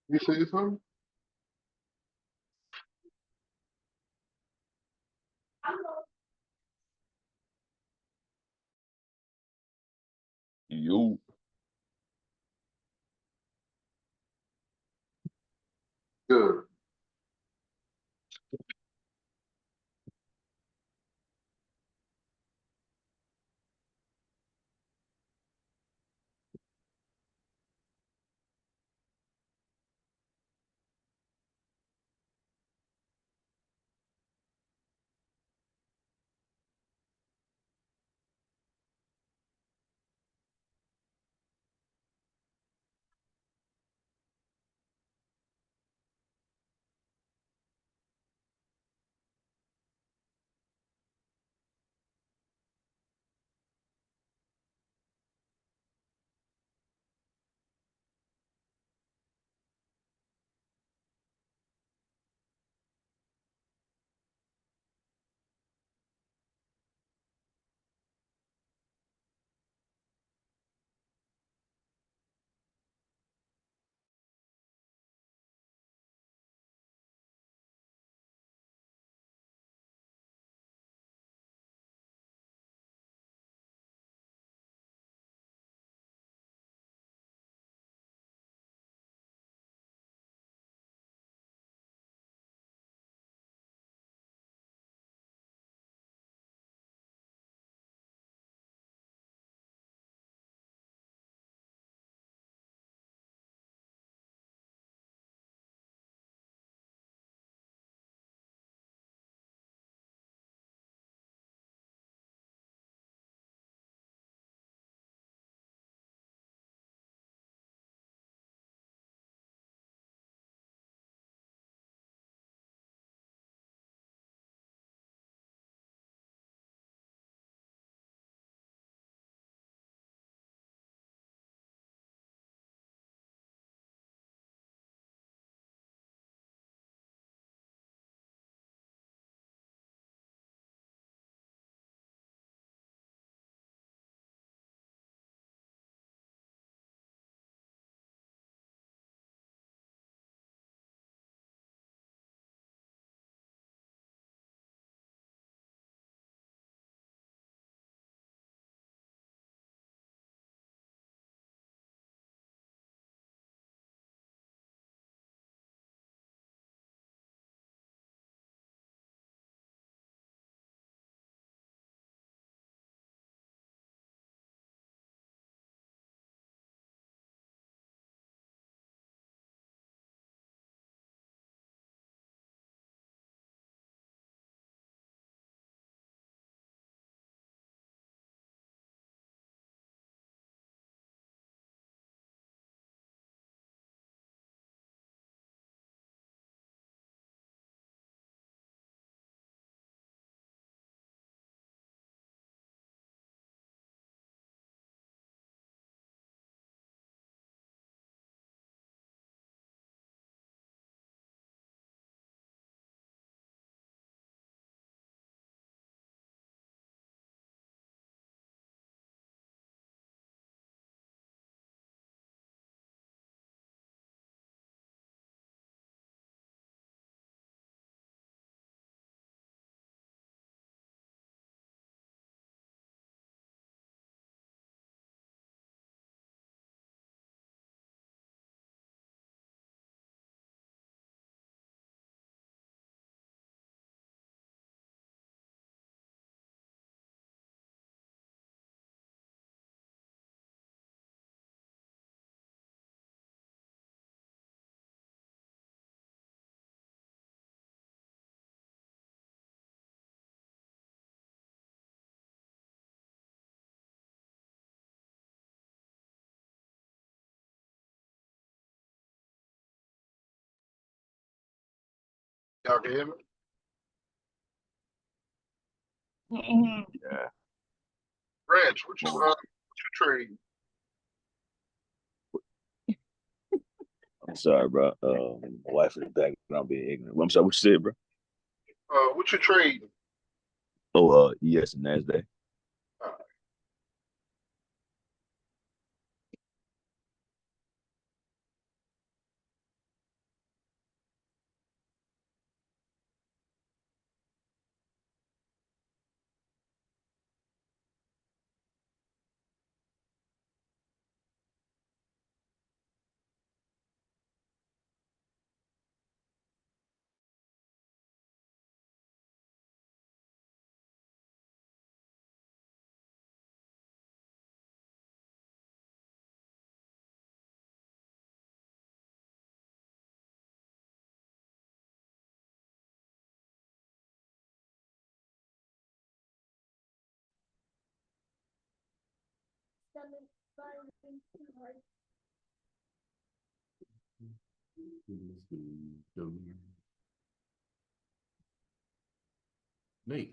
You say something? Yo. Good. Y'all can hear me? Yeah. Ranch, what you trade? I'm sorry, bro. My wife in the back, and I'm being ignorant. I'm sorry. What you said, bro? What you trade? Oh, ES and Nasdaq. Uh,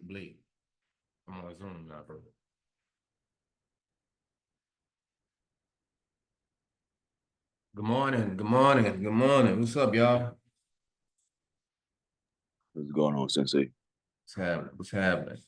Blake. I'm on Zoom now, bro. Good morning. What's up, y'all? What's going on, Sensei? What's happening?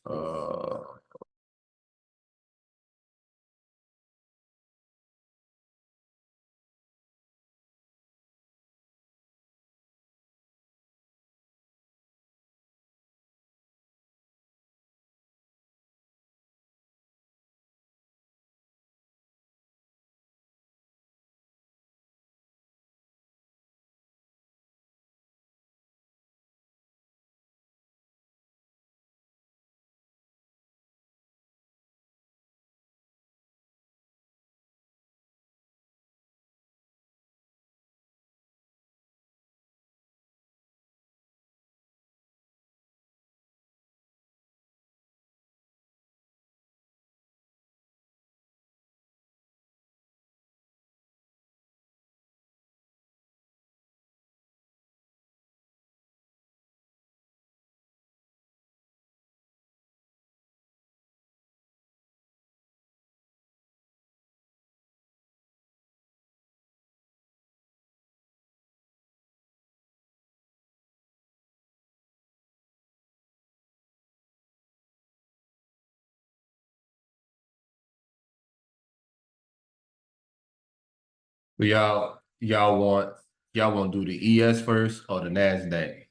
But y'all want to do the ES first or the Nasdaq?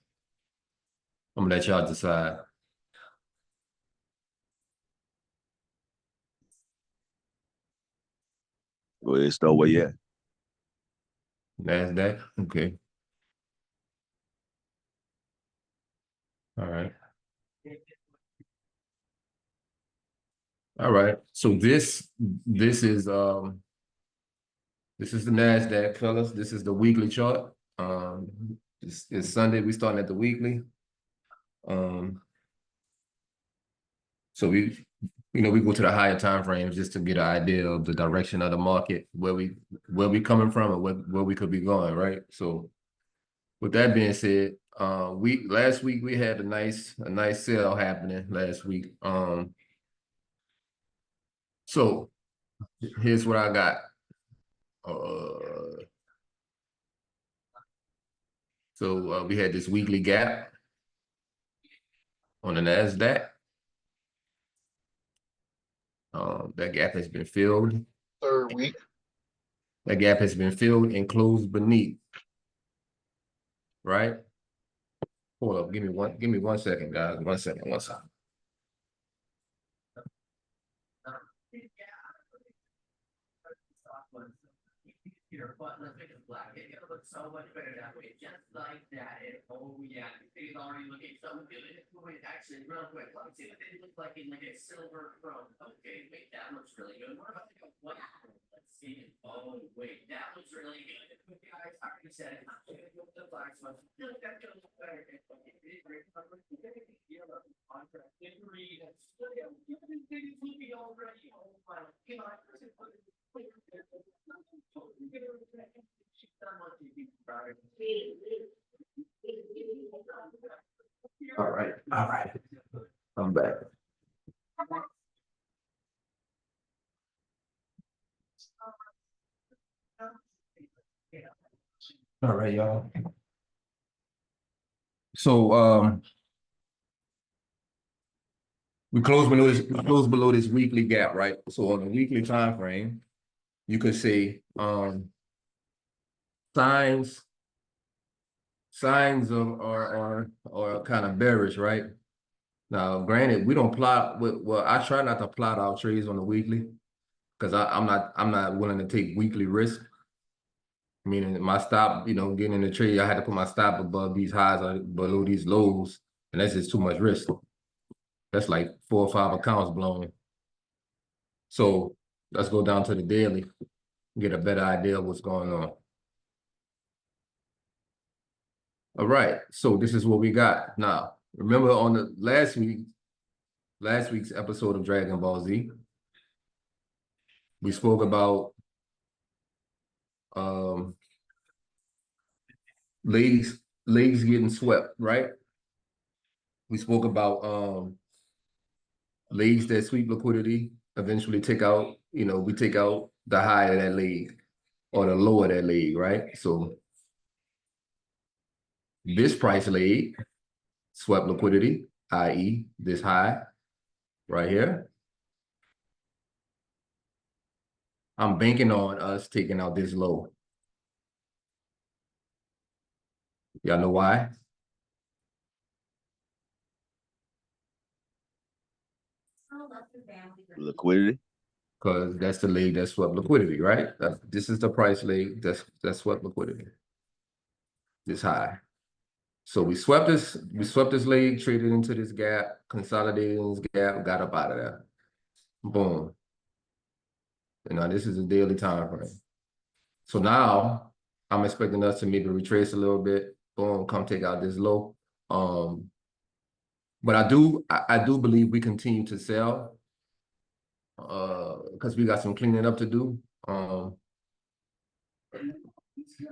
I'm gonna let y'all decide. Go ahead, start where you at. Nasdaq, okay. All right. All right. So this is the Nasdaq, fellas. This is the weekly chart. This is Sunday. We starting at the weekly. So we go to the higher time frames just to get an idea of the direction of the market, where we coming from, and where we could be going, right? So, with that being said, last week we had a nice sale happening last week. So here's what I got. So we had this weekly gap on the Nasdaq. That gap has been filled. third week. That gap has been filled and closed beneath. Right? Hold up, give me 1 second, guys. 1 second. But let's make it black. It's gonna look so much better that way, just like that. Oh yeah, it's already looking so good. Wait, actually, real quick, let me see what they look like in like a silver chrome. Okay, wait, that looks really good. What about the white? Let's see. Oh wait, that looks really good. Guys, I already said it. I'm gonna go with the black one. Look, that goes better. Contract agree. You've been digging TV already. Oh my God. All right. I'm back. All right, y'all. So we close below this weekly gap, right? So on the weekly time frame, you could say signs of are kind of bearish, right? Now, granted, we don't plot. Well, I try not to plot our trades on the weekly because I'm not willing to take weekly risk. Meaning my stop, getting in the trade, I had to put my stop above these highs or below these lows, and that's just too much risk. That's like 4 or 5 accounts blown. So let's go down to the daily, get a better idea of what's going on. All right, so this is what we got. Now, remember on the last week's episode of Dragon Ball Z, we spoke about legs getting swept, right? We spoke about legs that sweep liquidity eventually take out, we take out the high of that leg or the low of that leg, right? So this price leg swept liquidity, i.e. this high right here. I'm banking on us taking out this low. Y'all know why? Liquidity. Because that's the leg that swept liquidity, right? This is the price leg that swept liquidity. This high. So we swept this leg, traded into this gap, consolidated in this gap, got up out of there. Boom. This is a daily time frame. So now I'm expecting us to maybe retrace a little bit. Boom, come take out this low. But I do believe we continue to sell because we got some cleaning up to do.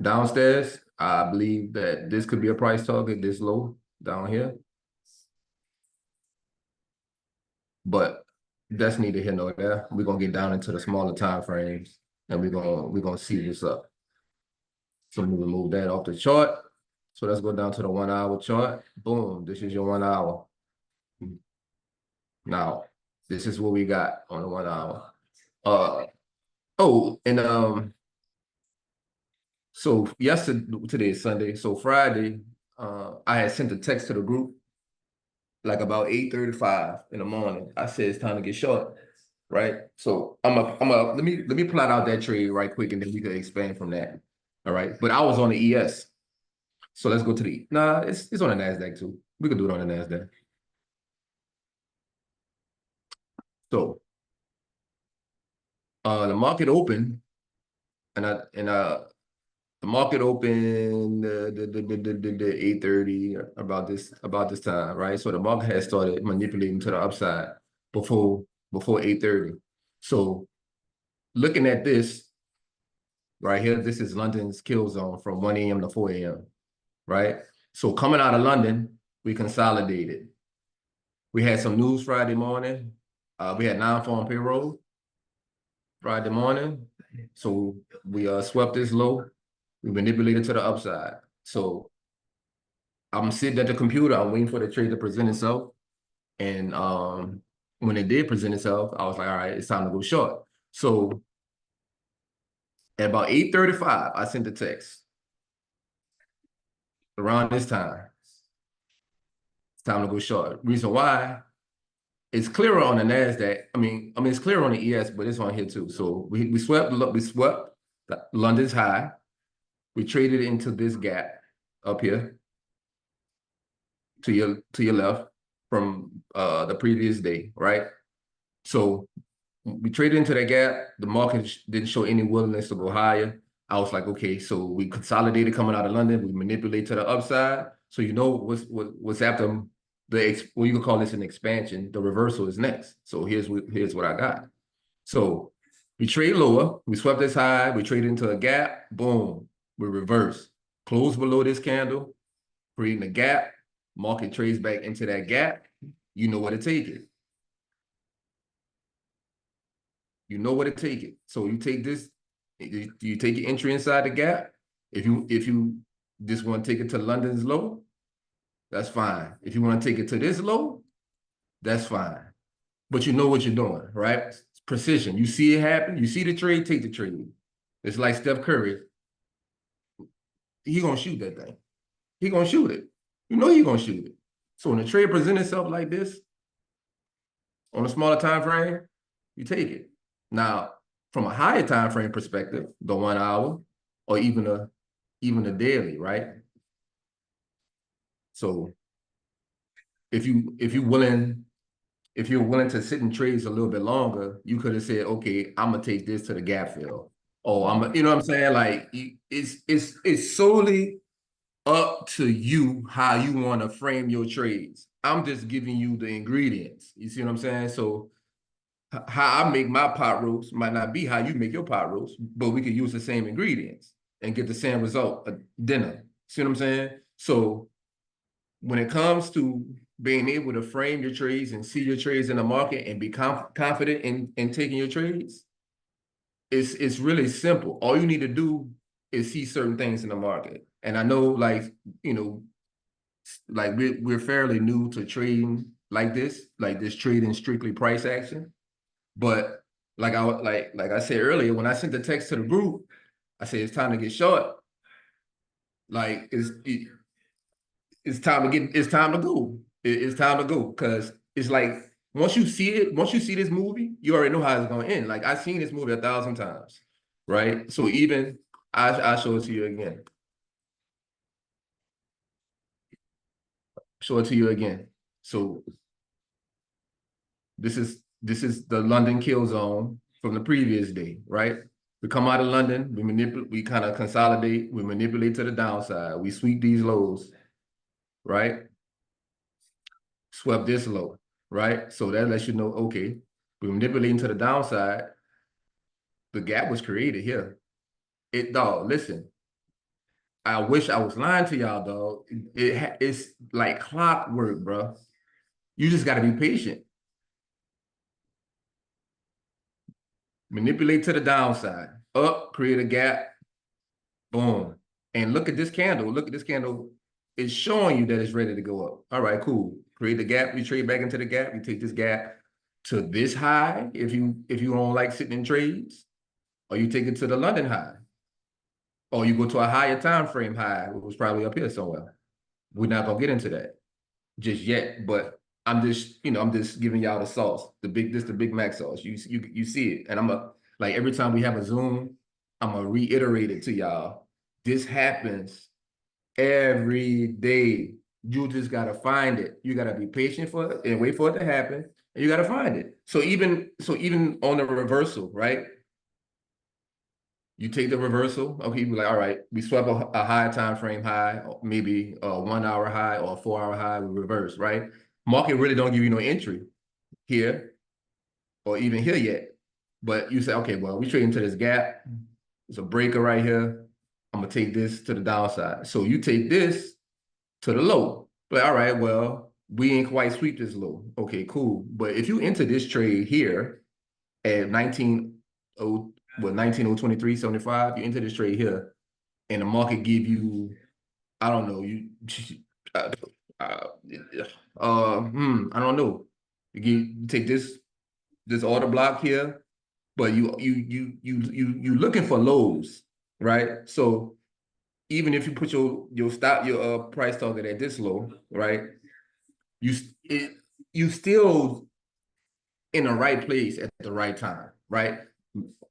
Downstairs, I believe that this could be a price target this low down here. But that's neither here nor there. We're gonna get down into the smaller time frames and we're gonna see what's up. So we remove that off the chart. So let's go down to the 1 hour chart. Boom, this is your 1 hour. Now, this is what we got on the 1 hour. So today is Sunday. So Friday, I had sent a text to the group like about 8:35 in the morning. I said it's time to get short, right? So let me plot out that trade right quick and then we can expand from that. All right. But I was on the ES. So let's go to it's on the NASDAQ too. We can do it on the NASDAQ. So the market opened the market opened the 8:30 about this time, right? So the market has started manipulating to the upside before 8:30. So looking at this right here, this is London's kill zone from 1 a.m. to 4 a.m. right? So coming out of London, we consolidated. We had some news Friday morning. We had non-farm payroll Friday morning. So we swept this low. We manipulated to the upside. So I'm sitting at the computer. I'm waiting for the trade to present itself. And when it did present itself, I was like, all right, it's time to go short. So at about 8:35, I sent the text. Around this time, it's time to go short. Reason why, it's clearer on the NASDAQ. I mean, it's clearer on the ES, but it's on here too. So we swept London's high. We traded into this gap up here to your left from the previous day, right? So we traded into that gap. The market didn't show any willingness to go higher. I was like, okay, so we consolidated coming out of London. We manipulate to the upside. So what's after well, you can call this an expansion. The reversal is next. So here's what I got. So we trade lower. We swept this high. We traded into a gap. Boom. We reverse. Close below this candle, creating a gap. market trades back into that gap, you know where to take it. You know where to take it. So you take this, you take your entry inside the gap. If you just want to take it to London's low, that's fine. If you want to take it to this low, that's fine. But you know what you're doing, right? It's precision. You see it happen. You see the trade, take the trade. It's like Steph Curry. He gonna shoot that thing. He gonna shoot it. You know he gonna shoot it. So when the trade presents itself like this, on a smaller time frame, you take it. Now, from a higher time frame perspective, the 1 hour or even a daily, right? So if you're willing to sit in trades a little bit longer, you could have said, okay, I'm gonna take this to the gap fill. Or you know what I'm saying? Like it's solely up to you how you want to frame your trades. I'm just giving you the ingredients. You see what I'm saying? So how I make my pot roast might not be how you make your pot roast, but we could use the same ingredients and get the same result at dinner. See what I'm saying? So when it comes to being able to frame your trades and see your trades in the market and be confident in taking your trades, it's really simple. All you need to do is see certain things in the market. And I know, like, you know, like we're fairly new to trading like this trading strictly price action. But like I said earlier, when I sent the text to the group, I said it's time to get short. Like it's time to go. It's time to go, because it's like once you see this movie, you already know how it's gonna end. Like I've seen this movie 1,000 times, right? So even I'll show it to you again. Show it to you again. So this is the London kill zone from the previous day, right? We come out of London, we kind of consolidate, we manipulate to the downside, we sweep these lows, right? Swept this low, right? So that lets you know, okay, we're manipulating to the downside. The gap was created here. Dog, listen, I wish I was lying to y'all, dog. It's like clockwork, bro. You just got to be patient. Manipulate to the downside. Up, create a gap. Boom. And look at this candle. Look at this candle. It's showing you that it's ready to go up. All right, cool. Create the gap. You trade back into the gap. You take this gap to this high if you don't like sitting in trades, or you take it to the London high, or you go to a higher time frame high, which was probably up here somewhere. We're not gonna get into that just yet, but I'm just giving y'all the sauce, the Big Mac sauce. You see it, and like every time we have a Zoom, I'm gonna reiterate it to y'all. This happens every day. You just gotta find it. You gotta be patient for it and wait for it to happen, and you gotta find it. So even on the reversal, right? You take the reversal, okay, you be like, all right, we swept a higher time frame high, maybe a 1 hour high or a 4 hour high, we reverse, right? Market really don't give you no entry here or even here yet. But you say, okay, well, we trade into this gap. There's a breaker right here. I'm gonna take this to the downside. So you take this to the low. But all right, well, we ain't quite sweep this low. Okay, cool. But if you enter this trade here at 19.023.75, you enter this trade here, and the market give you, I don't know, I don't know. You take this order block here, but you looking for lows, right? So even if you put your price target at this low, right? You still in the right place at the right time, right?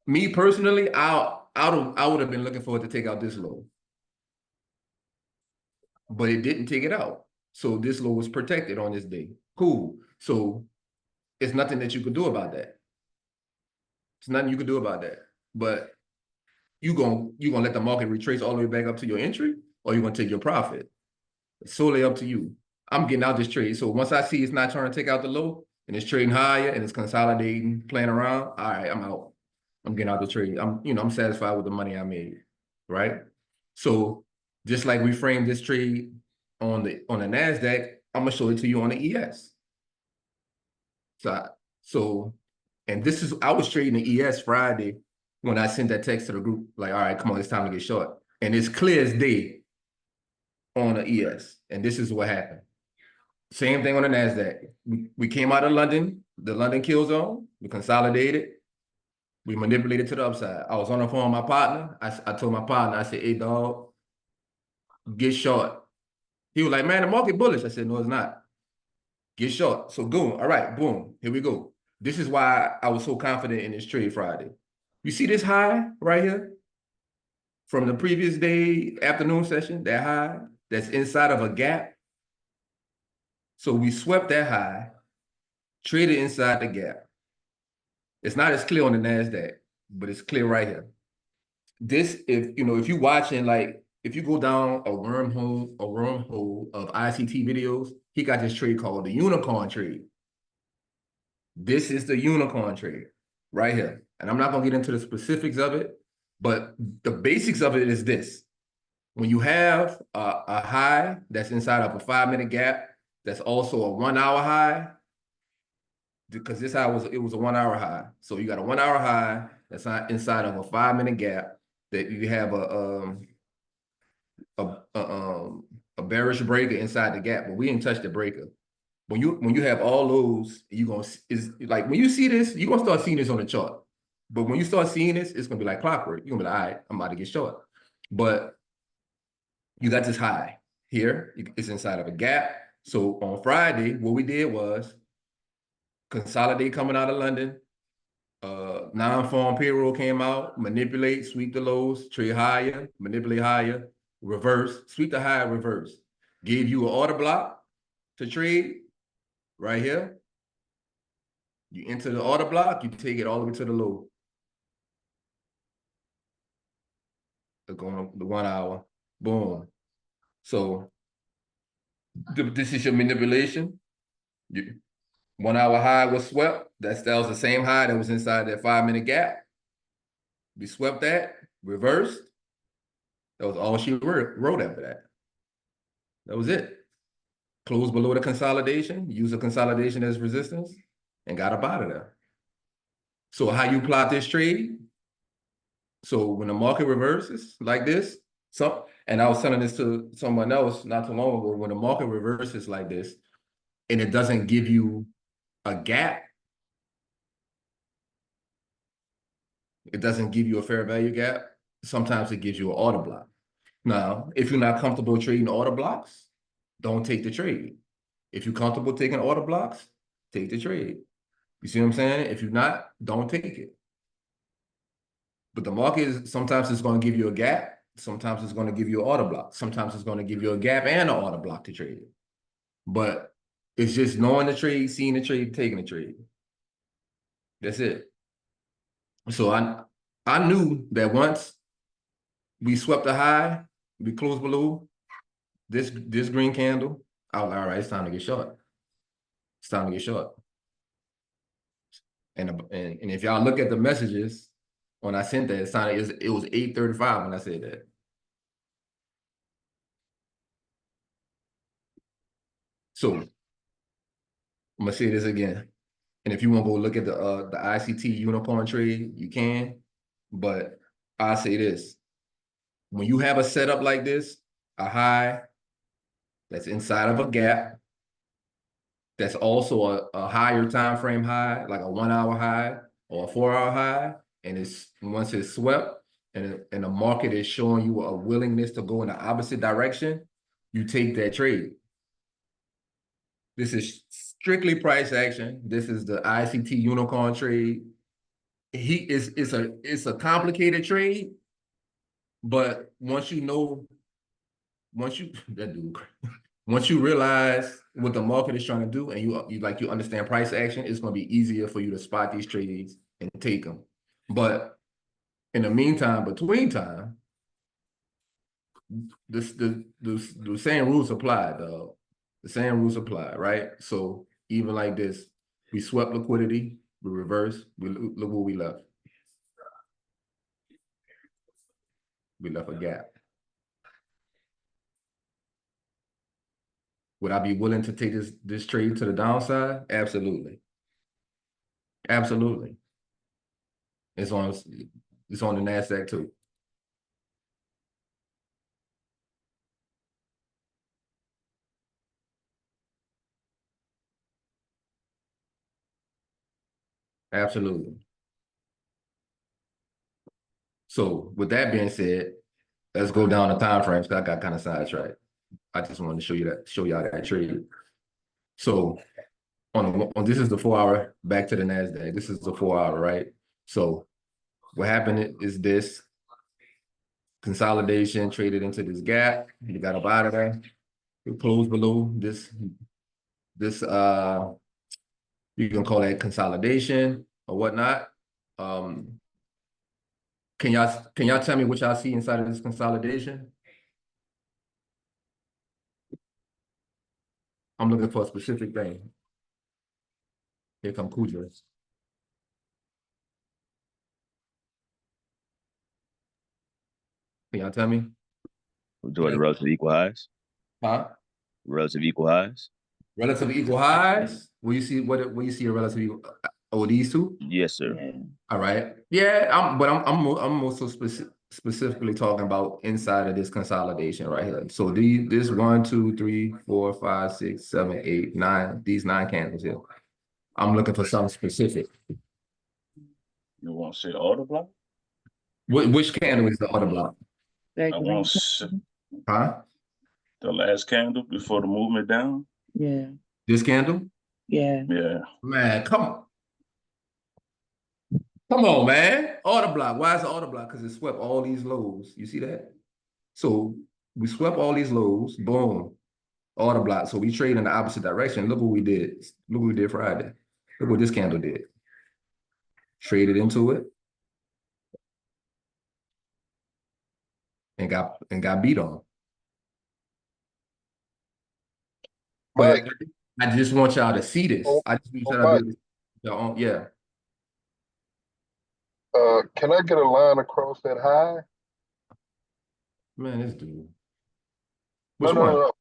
Me personally, I would have been looking for it to take out this low, but it didn't take it out. So this low was protected on this day. Cool. So it's nothing that you could do about that. It's nothing you could do about that. But you gonna let the market retrace all the way back up to your entry, or you gonna take your profit? It's solely up to you. I'm getting out this trade. So once I see it's not trying to take out the low and it's trading higher and it's consolidating, playing around, all right, I'm out. I'm getting out the trade. I'm satisfied with the money I made, right? So just like we framed this trade on the NASDAQ, I'm gonna show it to you on the ES. So, and this is, I was trading the ES Friday when I sent that text to the group, like, all right, come on, it's time to get short. And it's clear as day on the ES. And this is what happened. Same thing on the NASDAQ. We came out of London, the London kill zone, we consolidated, we manipulated to the upside. I was on the phone with my partner. I told my partner, I said, hey, dog, get short. He was like, man, the market bullish. I said, no, it's not. Get short. So boom, all right, boom, here we go. This is why I was so confident in this trade Friday. You see this high right here? From the previous day, afternoon session, that high, that's inside of a gap. So we swept that high, traded inside the gap. It's not as clear on the NASDAQ, but it's clear right here. This, if you're watching, like, if you go down a wormhole of ICT videos, he got this trade called the unicorn trade. This is the unicorn trade right here. And I'm not going to get into the specifics of it, but the basics of it is this. When you have a high that's inside of a 5-minute gap, that's also a 1-hour high, because this high was a 1-hour high. So you got a 1-hour high that's not inside of a 5-minute gap, that you have a bearish breaker inside the gap, but we didn't touch the breaker. When you have all those, is like, when you see this, you're gonna start seeing this on the chart. But when you start seeing this, it's gonna be like clockwork. You're gonna be like, all right, I'm about to get short. But you got this high here, it's inside of a gap. So on Friday, what we did was consolidate coming out of London. Non-farm payroll came out, manipulate, sweep the lows, trade higher, manipulate higher, reverse, sweep the high, reverse. Gave you an order block to trade right here. You enter the order block, you take it all the way to the low. The 1 hour, boom. So this is your manipulation. 1 hour high was swept. That was the same high that was inside that 5-minute gap. We swept that, reversed. That was all she wrote after that. That was it. Closed below the consolidation, use the consolidation as resistance, and got up out of there. So how you plot this trade? So when the market reverses like this, and I was telling this to someone else not too long ago, when the market reverses like this, and it doesn't give you a gap, it doesn't give you a fair value gap, sometimes it gives you an order block. Now, if you're not comfortable trading order blocks, don't take the trade. If you're comfortable taking order blocks, take the trade. You see what I'm saying? If you're not, don't take it. But the market sometimes it's going to give you a gap. Sometimes it's going to give you an order block. Sometimes it's going to give you a gap and an order block to trade. But it's just knowing the trade, seeing the trade, taking the trade. That's it. So I knew that once we swept the high, we closed below this green candle, I was like, all right, it's time to get short. It's time to get short. And if y'all look at the messages, when I sent that, it was 8:35 when I said that. So I'm gonna say this again. And if you want to go look at the ICT unicorn trade, you can. But I say this: when you have a setup like this, a high that's inside of a gap, that's also a higher time frame high, like a 1 hour high or a 4 hour high, and once it's swept and the market is showing you a willingness to go in the opposite direction, you take that trade. This is strictly price action. This is the ICT unicorn trade. It's a complicated trade, but once you realize what the market is trying to do, and you understand price action, it's going to be easier for you to spot these trades and take them. But in the meantime, between time, the same rules apply, dog. The same rules apply, right? So even like this, we swept liquidity, we reversed, look what we left. We left a gap. Would I be willing to take this trade to the downside? Absolutely. Absolutely. It's on the NASDAQ too. Absolutely. So with that being said, let's go down the time frames because I got kind of sidetracked. I just wanted to show y'all that trade. So on this is the 4 hour, back to the NASDAQ. This is the 4 hour, right? So what happened is this consolidation traded into this gap. You got up out of there. It closed below this you can call that consolidation or whatnot. Can y'all tell me what y'all see inside of this consolidation? I'm looking for a specific thing. Here come Cujo. Can y'all tell me? Jordan, relative equal highs. Huh? Relative equal highs. Relative equal highs? Will you see will you see a relative equal? Oh, these two? Yes, sir. Yeah. All right. Yeah, I'm also specifically talking about inside of this consolidation right here. So this 1, 2, 3, 4, 5, 6, 7, 8, 9, these 9 candles here. I'm looking for something specific. You want to say order block? Which candle is the order block? That I green want candle? Huh? the last candle before the movement down. Yeah, This candle? yeah. Yeah. Man, come on, man. Order block. Why is it order block? Because it swept all these lows. You see that? So we swept all these lows. Boom. Order block. So we trade in the opposite direction. Look what we did. Look what we did Friday. Look what this candle did. Traded into it. And got beat on. But Mike, I just want y'all to see this. I just want y'all Mike, to y'all own, yeah. can I get a line across that high? Man, this dude. No, Which no, one? no, no.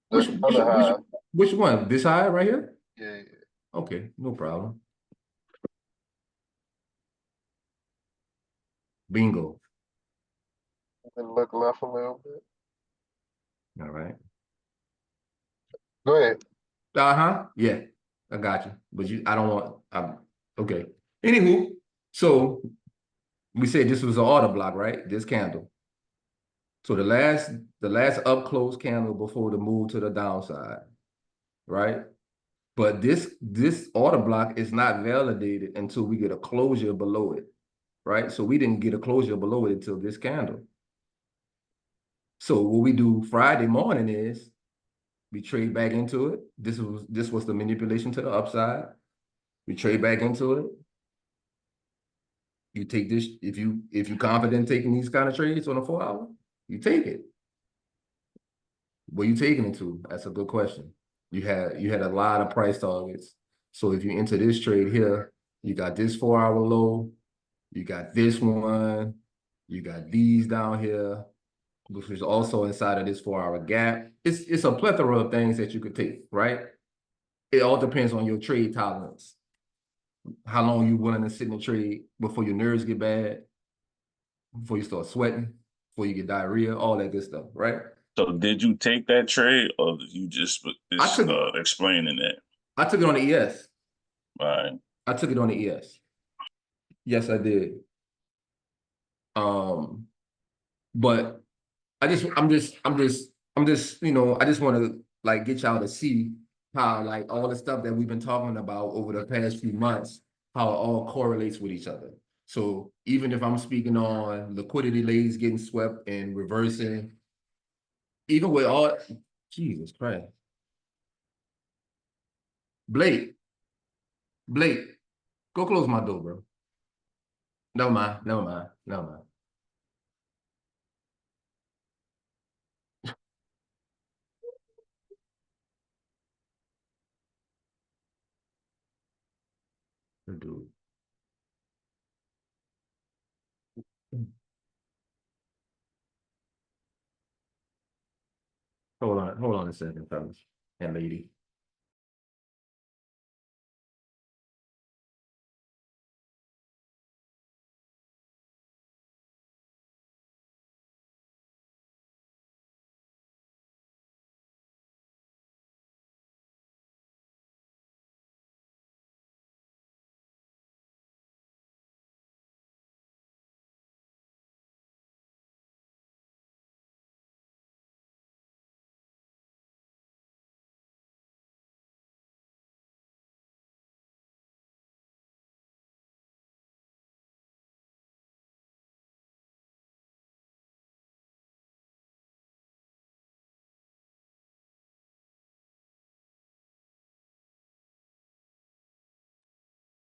Which The which other which high. which one? This high right here? Yeah. Okay, no problem. Bingo. And look left a little bit. All right. Go ahead. Uh-huh. Yeah, I got you. But I don't want okay. Anywho, so we said this was an order block, right? This candle. So the last up close candle before the move to the downside, right? But this order block is not validated until we get a closure below it, right? So we didn't get a closure below it until this candle. So what we do Friday morning is we trade back into it. This was the manipulation to the upside. We trade back into it. You take this if you confident taking these kind of trades on a 4 hour, you take it. Where you taking it to? That's a good question. You had a lot of price targets. So if you enter this trade here, you got this 4 hour low, you got this one, you got these down here, which is also inside of this 4 hour gap. It's a plethora of things that you could take, right? It all depends on your trade tolerance. How long you willing to sit in the trade before your nerves get bad, before you start sweating, before you get diarrhea, all that good stuff, right? So did you take that trade or you just explaining that? I took it on the ES. All right. I took it on the ES. Yes, I did. But I'm just, you know, I just want to like get y'all to see how like all the stuff that we've been talking about over the past few months, how it all correlates with each other. So even if I'm speaking on liquidity lays getting swept and reversing, even with all, Jesus Christ. Blake, go close my door, bro. Never mind. Dude. Hold on a second, fellas. and lady.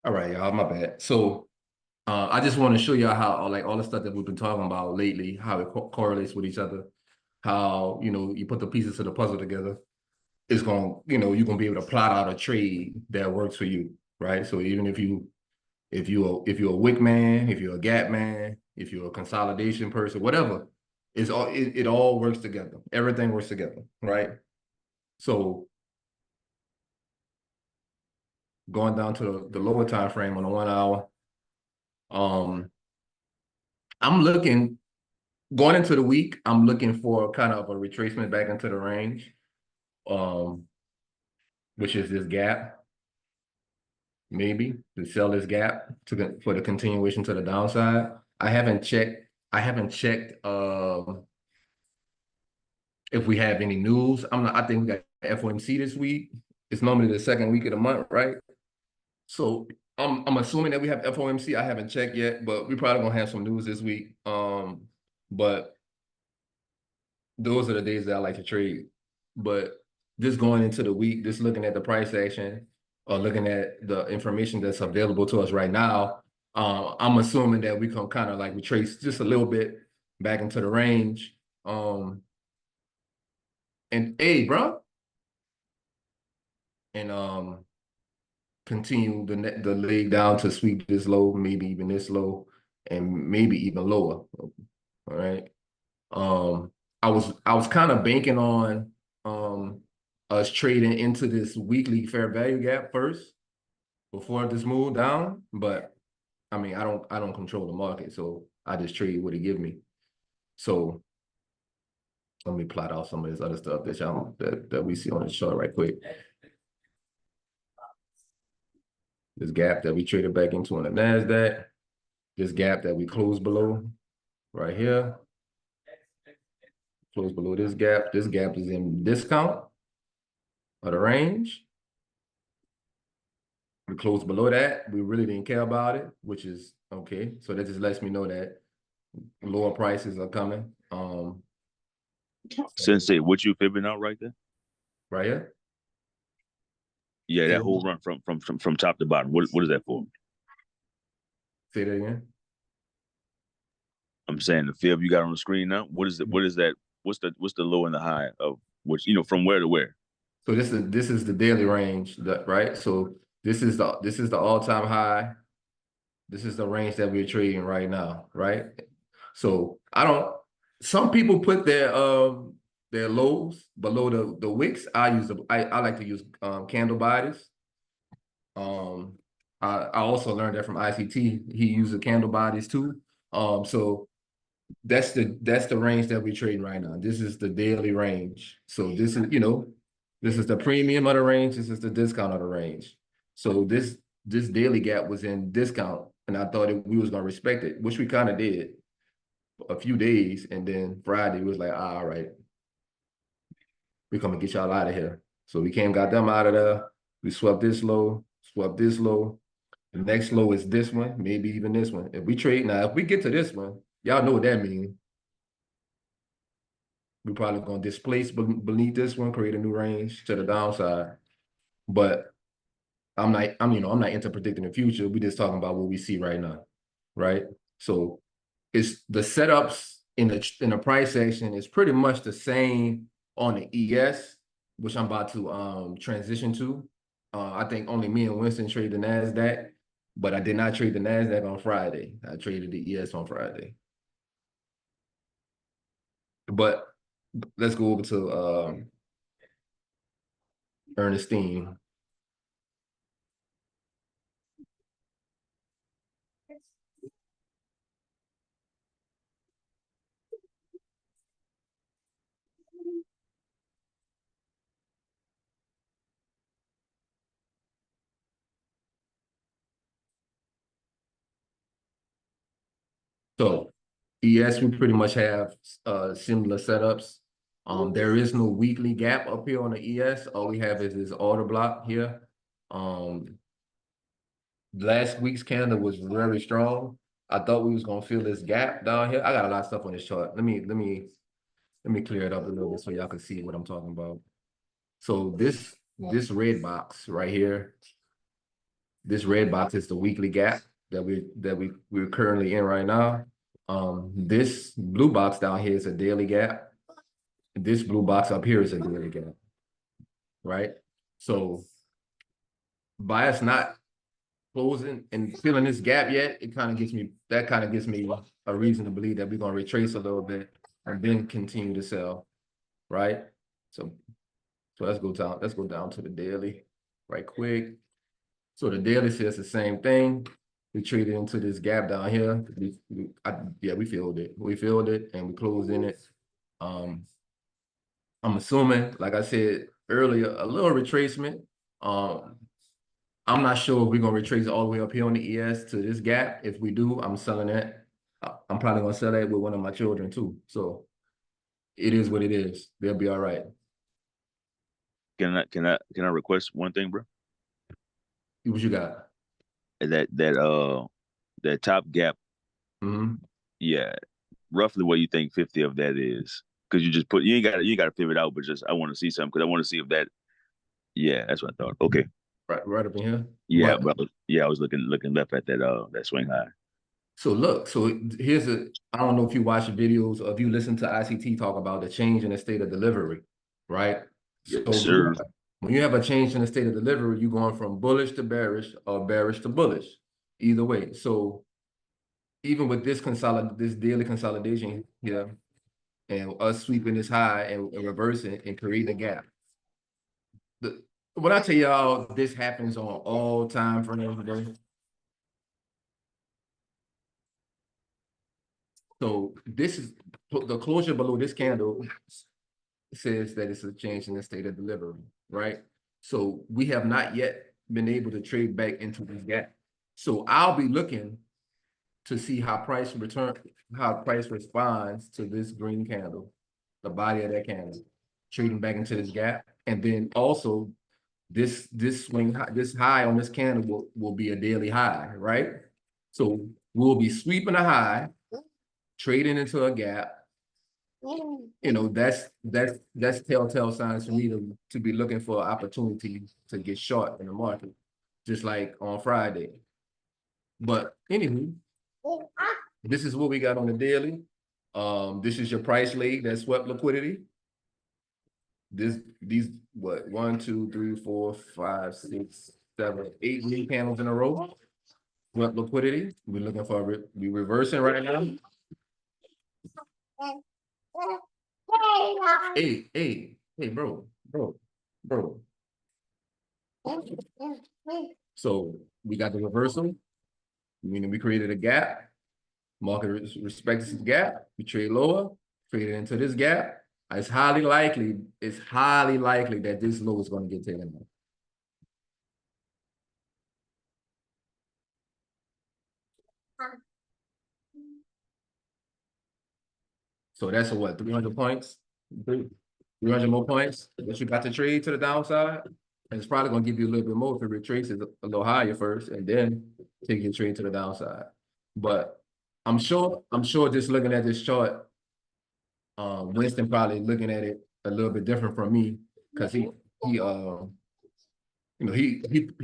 All right, y'all, my bad. So I just want to show y'all how like all the stuff that we've been talking about lately, how it correlates with each other, how, you know, you put the pieces of the puzzle together. It's going, you know, you're going to be able to plot out a trade that works for you, right? So even if you're a wick man, if you're a gap man, if you're a consolidation person, whatever, it all works together. Everything works together, right? So going down to the lower time frame on the 1 hour, I'm looking going into the week, I'm looking for kind of a retracement back into the range, which is this gap. Maybe to sell this gap for the continuation to the downside. I haven't checked if we have any news. I think we got FOMC this week. It's normally the second week of the month, right? So I'm assuming that we have FOMC. I haven't checked yet, but we probably gonna have some news this week. But those are the days that I like to trade. But just going into the week, just looking at the price action or looking at the information that's available to us right now, I'm assuming that we can kind of like retrace just a little bit back into the range. And hey, bro, and continue the leg down to sweep this low, maybe even this low, and maybe even lower. All right. I was kind of banking on us trading into this weekly fair value gap first before this move down, but I mean I don't control the market, so I just trade what it give me. So let me plot out some of this other stuff that y'all that we see on the chart right quick. This gap that we traded back into on the NASDAQ, this gap that we closed below right here. Close below this gap. This gap is in discount of the range. We closed below that. We really didn't care about it, which is okay. So that just lets me know that lower prices are coming. Sensei, what you fibbing out right there? Right here. Yeah, that whole run from top to bottom. What is that for? Say that again. I'm saying the fib you got on the screen now. What is it? What is that? What's the low and the high of which, you know, from where to where? So this is the daily range, right? So this is the all-time high. This is the range that we're trading right now, right? So some people put their lows below the wicks. I like to use candle bodies. I also learned that from ICT. He uses candle bodies too. So that's the range that we're trading right now. This is the daily range. So this is, you know, this is the premium of the range. This is the discount of the range. So this daily gap was in discount, and I thought we was gonna respect it, which we kind of did a few days, and then Friday was like, all right, we're gonna get y'all out of here. So we got them out of there. We swept this low, swept this low. The next low is this one, maybe even this one. If we get to this one, y'all know what that means. We're probably gonna displace beneath this one, create a new range to the downside. But I'm not into predicting the future. We're just talking about what we see right now, right? So it's the setups in the price action is pretty much the same on the ES, which I'm about to transition to. I think only me and Winston trade the NASDAQ, but I did not trade the NASDAQ on Friday. I traded the ES on Friday. But let's go over to Ernestine. So ES, we pretty much have similar setups. There is no weekly gap up here on the ES. All we have is this order block here. Last week's candle was very strong. I thought we was gonna feel this gap down here. I got a lot of stuff on this chart. Let me clear it up a little bit so y'all can see what I'm talking about. So this red box right here, this red box is the weekly gap that we're currently in right now. This blue box down here is a daily gap. This blue box up here is a daily gap, right? So by us not closing and filling this gap yet, it kind of gives me a reason to believe that we're gonna retrace a little bit and then continue to sell, right? So let's go down to the daily right quick. So the daily says the same thing. We traded into this gap down here. We filled it. We filled it and we closed in it. I'm assuming, like I said earlier, a little retracement. I'm not sure if we're gonna retrace all the way up here on the ES to this gap. If we do, I'm selling that. I'm probably gonna sell that with one of my children too. So it is what it is. They'll be all right. Can I request one thing, bro? What you got? That top gap. Mm-hmm. Yeah, roughly what you think 50 of that is, because you ain't got to figure it out, but just I want to see something because I want to see if that. Yeah, that's what I thought. Okay. Right up in here. Yeah, but I was looking left at that swing high. So look, I don't know if you watch videos or if you listen to ICT talk about the change in the state of delivery, right? Yes, so sir. When you have a change in the state of delivery, you're going from bullish to bearish or bearish to bullish, either way. So even with this daily consolidation here, and us sweeping this high and reversing and creating a gap. When I tell y'all this happens on all time frames today. So this is the closure below this candle says that it's a change in the state of delivery, right? So we have not yet been able to trade back into this gap. So I'll be looking to see how price responds to this green candle, the body of that candle, trading back into this gap. And then also this high on this candle will be a daily high, right? So we'll be sweeping a high, trading into a gap. You know, that's telltale signs for me to be looking for opportunity to get short in the market, just like on Friday. But anywho, this is what we got on the daily. This is your price leg that swept liquidity. These what 1, 2, 3, 4, 5, 6, 7, 8 green candles in a row. Swept liquidity. We're looking for we reversing right now. Hey, bro. So we got the reversal, meaning we created a gap. Market respects this gap. We trade lower, trade it into this gap. It's highly likely that this low is going to get taken out. So that's what, 300 points? 300 more points that you got to trade to the downside? And it's probably going to give you a little bit more if it retraces a little higher first and then take your trade to the downside. But I'm sure just looking at this chart, Winston probably looking at it a little bit different from me because he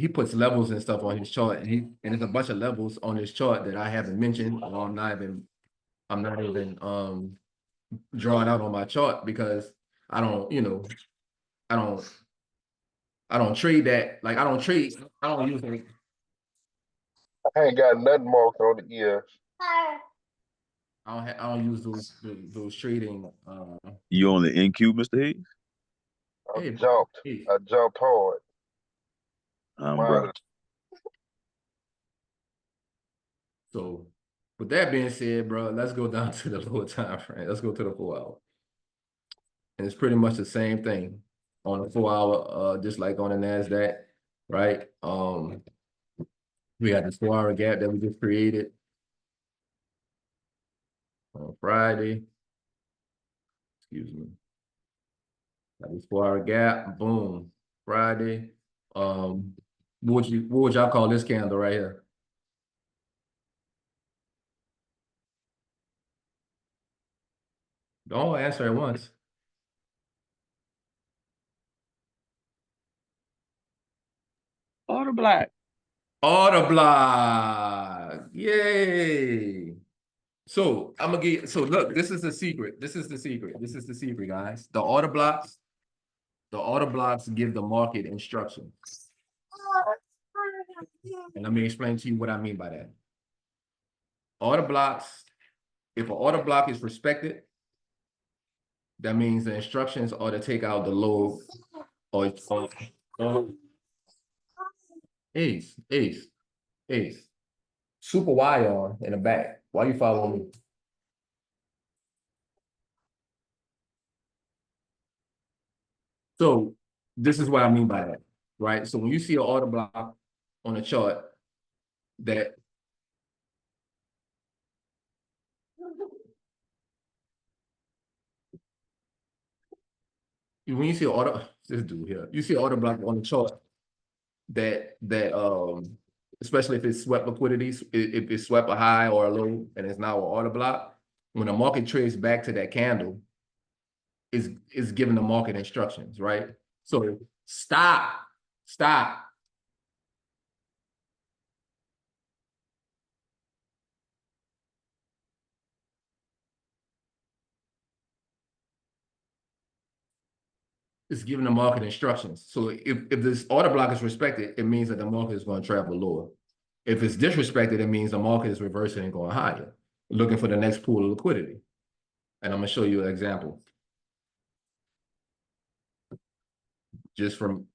puts levels and stuff on his chart, and there's a bunch of levels on his chart that I haven't mentioned, or I'm not even drawing out on my chart because I don't trade that. Like I don't use it. I ain't got nothing marked on the ES. I don't use those trading. You on the NQ, Mr. Hayes? I Hey, jumped. hey. I jumped hard. Bro. Mine is So with that being said, bro, let's go down to the lower time frame. Let's go to the 4 hour. And it's pretty much the same thing on the 4 hour, just like on the NASDAQ, right? We got this 4 hour gap that we just created on Friday. Excuse me. Got this 4 hour gap, boom, Friday. What would y'all call this candle right here? Don't answer at once. Order block. Order block. Yay. So I'm gonna get, so look, this is the secret. This is the secret. This is the secret, guys. The order blocks give the market instructions. And let me explain to you what I mean by that. Order blocks, if an order block is respected, that means the instructions are to take out the low or Ace. Super Y on in the back. Why you following me? So this is what I mean by that, right? So when you see an order block on a chart that when you see an order, this dude here, you see an order block on the chart that especially if it's swept liquidities, if it's swept a high or a low and it's now an order block, when the market trades back to that candle, is giving the market instructions, right? So stop. It's giving the market instructions. So if this order block is respected, it means that the market is going to travel lower. If it's disrespected, it means the market is reversing and going higher, looking for the next pool of liquidity. And I'm going to show you an example. Just from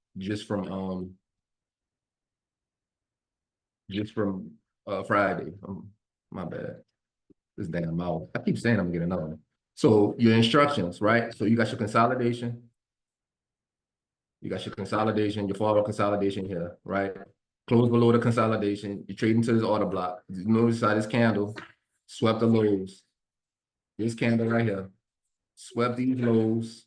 Friday. My bad. This damn mouth. I keep saying I'm gonna get another one. So your instructions, right? So you got your consolidation. You got your consolidation, your follow consolidation here, right? Close below the consolidation. You trade into this order block. You notice how this candle swept the lows. This candle right here swept these lows,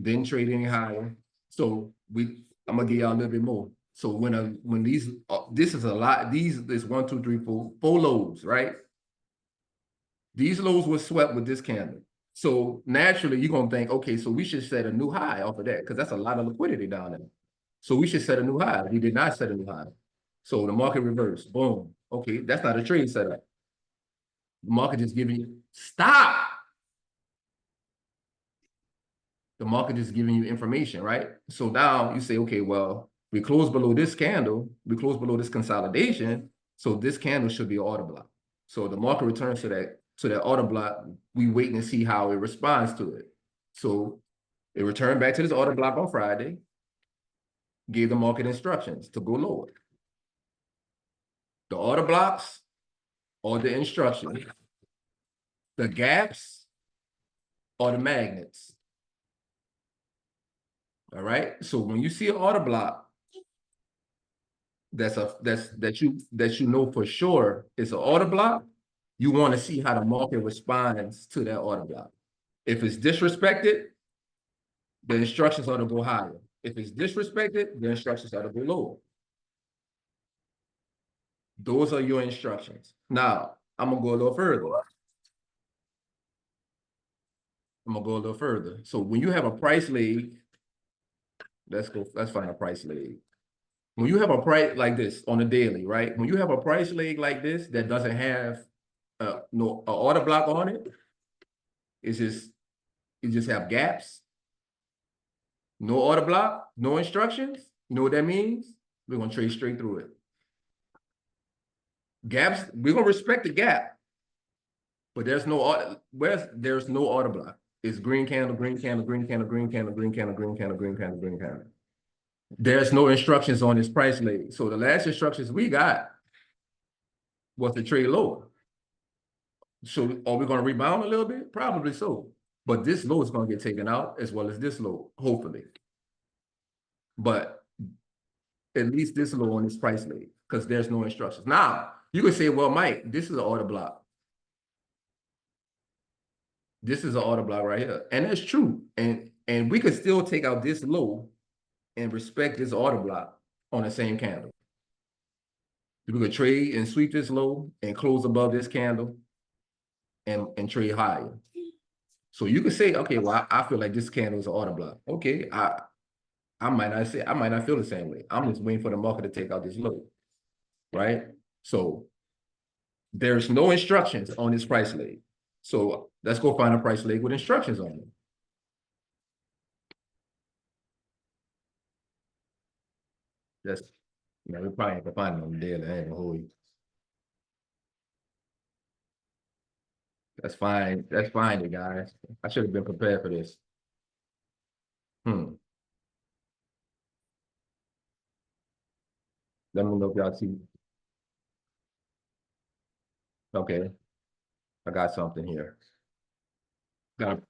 didn't trade any higher. So I'm gonna give y'all a little bit more. So when these this is a lot. This 1, 2, 3, 4 lows, right? These lows were swept with this candle. So naturally, you're gonna think, okay, so we should set a new high off of that because that's a lot of liquidity down there. So we should set a new high. We did not set a new high. So the market reversed. Boom. Okay, that's not a trade setup. The market just giving you stop. The market is giving you information, right? So now you say, okay, well, we close below this candle, we close below this consolidation, so this candle should be an order block. So the market returns to that order block. We wait and see how it responds to it. So it returned back to this order block on Friday, gave the market instructions to go lower. The order blocks or the instructions, the gaps or the magnets. All right. So when you see an order block, that you know for sure it's an order block, you want to see how the market responds to that order block. If it's disrespected, the instructions are to go higher. If it's disrespected, the instructions are to go lower. Those are your instructions. Now, I'm gonna go a little further. So when you have a price leg, let's find a price leg. When you have a price like this on a daily, right? When you have a price leg like this that doesn't have no order block on it, you just have gaps, no order block, no instructions. You know what that means? We're gonna trade straight through it. Gaps, we're gonna respect the gap, but there's no order block. It's green candle, green candle, green candle, green candle, green candle, green candle, green candle, green candle. There's no instructions on this price leg. So the last instructions we got was to trade lower. So are we going to rebound a little bit? Probably so. But this low is going to get taken out as well as this low, hopefully. But at least this low on this price leg, because there's no instructions. Now, you can say, well, Mike, this is an order block. This is an order block right here. And that's true. And we could still take out this low and respect this order block on the same candle. We could trade and sweep this low and close above this candle and trade higher. So you could say, okay, well, I feel like this candle is an order block. Okay, I might not feel the same way. I'm just waiting for the market to take out this low, right? So there's no instructions on this price leg. So let's go find a price leg with instructions on it. That's, we probably have to find it on the daily. I ain't gonna hold you. That's fine. That's fine, you guys. I should have been prepared for this. Let me know if y'all see. Okay. I got something here. Got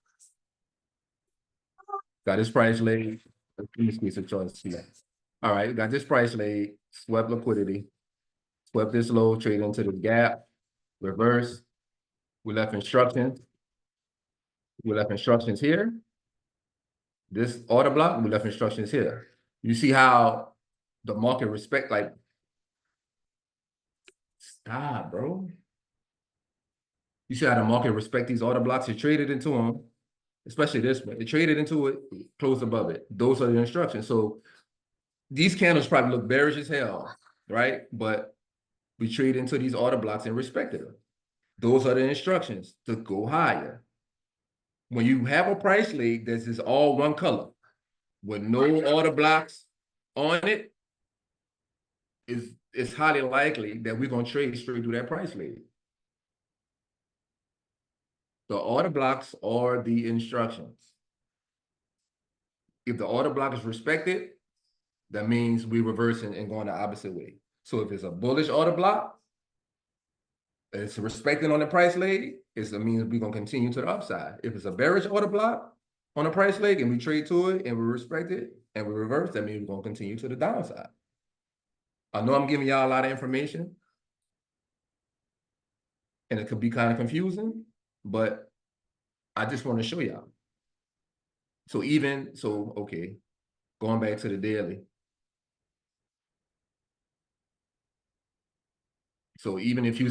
this price leg. Let me squeeze a choice here. All right, got this price leg, swept liquidity, swept this low, trade into the gap, reverse. We left instructions. We left instructions here. This order block, we left instructions here. You see how the market respect, like, stop, bro. You see how the market respect these order blocks? It traded into them, especially this one. It traded into it, closed above it. Those are the instructions. So these candles probably look bearish as hell, right? But we trade into these order blocks and respected them. Those are the instructions to go higher. When you have a price leg that's just all one color with no order blocks on it, it's highly likely that we're going to trade straight through that price leg. The order blocks are the instructions. If the order block is respected, that means we reversing and going the opposite way. So if it's a bullish order block, it's respected on the price leg, it means we're going to continue to the upside. If it's a bearish order block on the price leg and we trade to it and we respect it and we reverse, that means we're going to continue to the downside. I know I'm giving y'all a lot of information and it could be kind of confusing, but I just want to show y'all. Okay, going back to the daily. So even if you're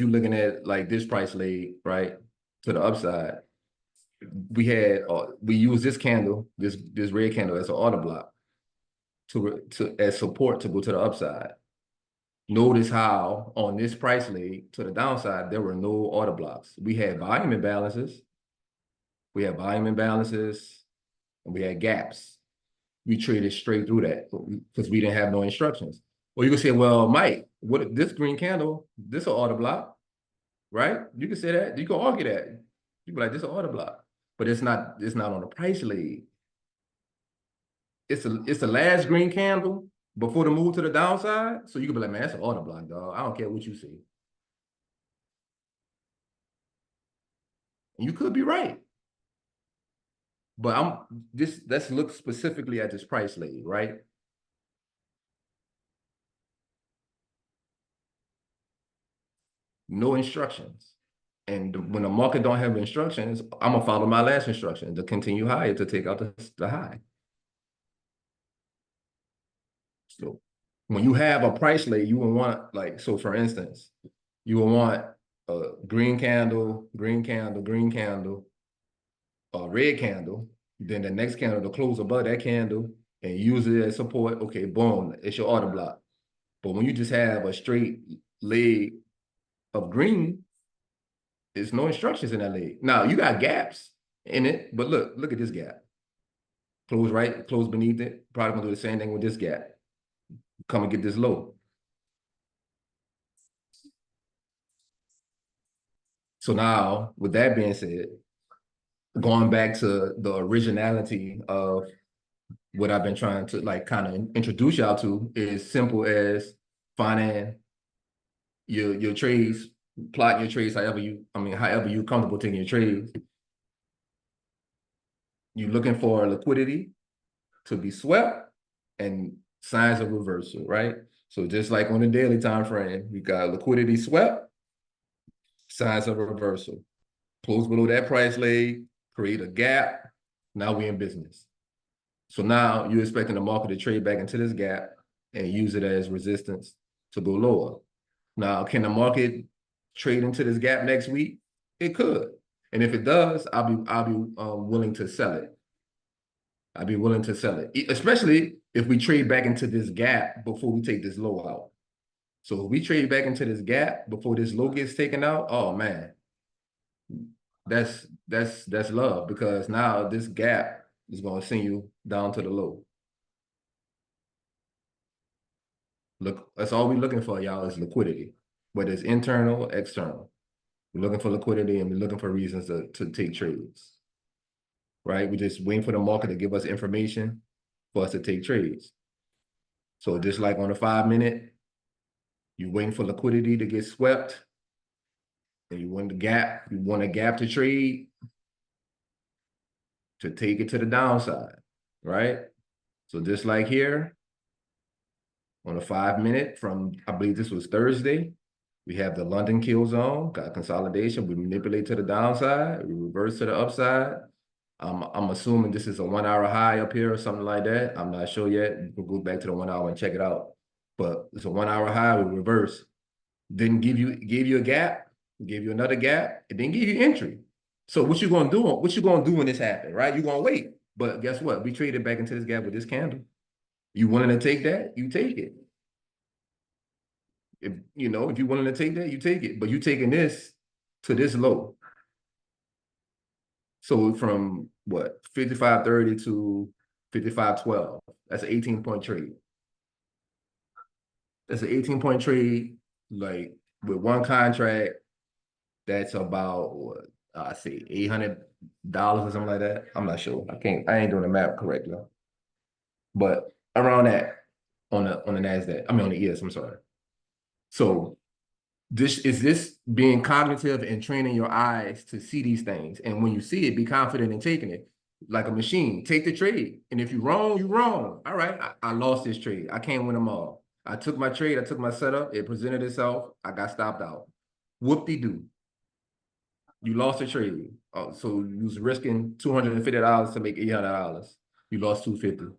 looking at like this price leg, right, to the upside, we use this candle, this red candle as an order block as support to go to the upside. Notice how on this price leg to the downside, there were no order blocks. We had volume imbalances. And we had gaps. We traded straight through that because we didn't have no instructions. Or you can say, well, Mike, what this green candle, this is an order block, right? You can say that. You can argue that. You be like, this is an order block. But it's not on the price leg. It's the last green candle before the move to the downside. So you can be like, man, that's an order block, dog. I don't care what you see. And you could be right. But let's look specifically at this price leg, right? No instructions. And when the market don't have instructions, I'm gonna follow my last instruction to continue higher to take out the high. So when you have a price leg, you will want, like, so for instance, you will want a green candle, green candle, green candle, a red candle, then the next candle to close above that candle and use it as support. Okay, boom, it's your order block. But when you just have a straight leg of green, there's no instructions in that leg. Now you got gaps in it, but look at this gap. Close right, close beneath it. Probably gonna do the same thing with this gap. Come and get this low. So now, with that being said, going back to the originality of what I've been trying to like kind of introduce y'all to is simple as finding your trades, plot your trades however you're comfortable taking your trades. You're looking for liquidity to be swept and signs of reversal, right? So just like on the daily time frame, we got liquidity swept, signs of reversal. Close below that price leg, create a gap. Now we're in business. So now you're expecting the market to trade back into this gap and use it as resistance to go lower. Now, can the market trade into this gap next week? It could. And if it does, I'll be willing to sell it. I'll be willing to sell it, especially if we trade back into this gap before we take this low out. So if we trade back into this gap before this low gets taken out, oh man, that's love, because now this gap is going to send you down to the low. Look, that's all we're looking for, y'all, is liquidity, whether it's internal or external. We're looking for liquidity and we're looking for reasons to take trades, right? We're just waiting for the market to give us information for us to take trades. So just like on the 5 minute, you're waiting for liquidity to get swept and you want a gap to trade to take it to the downside, right? So just like here, on a 5 minute from, I believe this was Thursday, we have the London kill zone, got consolidation, we manipulate to the downside, we reverse to the upside. I'm assuming this is a 1 hour high up here or something like that. I'm not sure yet. You can go back to the 1 hour and check it out. But it's a 1 hour high, we reverse. Didn't gave you a gap, gave you another gap, it didn't give you entry. So what you gonna do? What you gonna do when this happens, right? You're gonna wait. But guess what? We traded back into this gap with this candle. You willing to take that? You take it. If you're willing to take that, you take it. But you taking this to this low. So from what, 55.30 to 55.12, that's an 18-point trade. That's an 18-point trade, like with one contract, that's about what, I say $800 or something like that. I'm not sure. I ain't doing the math correctly. But around that on the NASDAQ, I mean on the ES, I'm sorry. So this being cognitive and training your eyes to see these things. And when you see it, be confident in taking it. Like a machine, take the trade. And if you're wrong, you're wrong. All right, I lost this trade. I can't win them all. I took my trade, I took my setup, it presented itself, I got stopped out. Whoop-de-doo. You lost a trade. So you was risking $250 to make $800. You lost $250.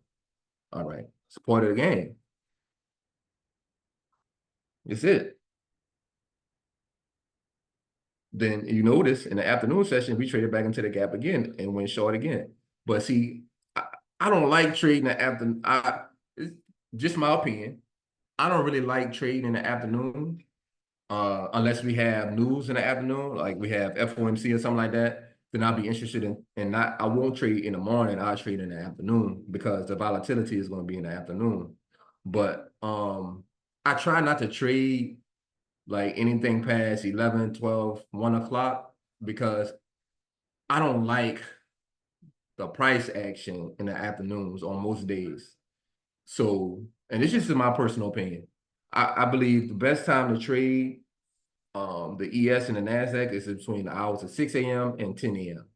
All right, it's part of the game. It's it. Then you notice in the afternoon session, we traded back into the gap again and went short again. But see, I don't like trading the afternoon. It's just my opinion. I don't really like trading in the afternoon unless we have news in the afternoon, like we have FOMC or something like that. Then I'll be interested in I won't trade in the morning. I'll trade in the afternoon because the volatility is going to be in the afternoon. But I try not to trade like anything past 11, 12, 1 o'clock because I don't like the price action in the afternoons on most days. So, and it's just my personal opinion. I believe the best time to trade the ES and the NASDAQ is between the hours of 6 a.m. and 10 a.m.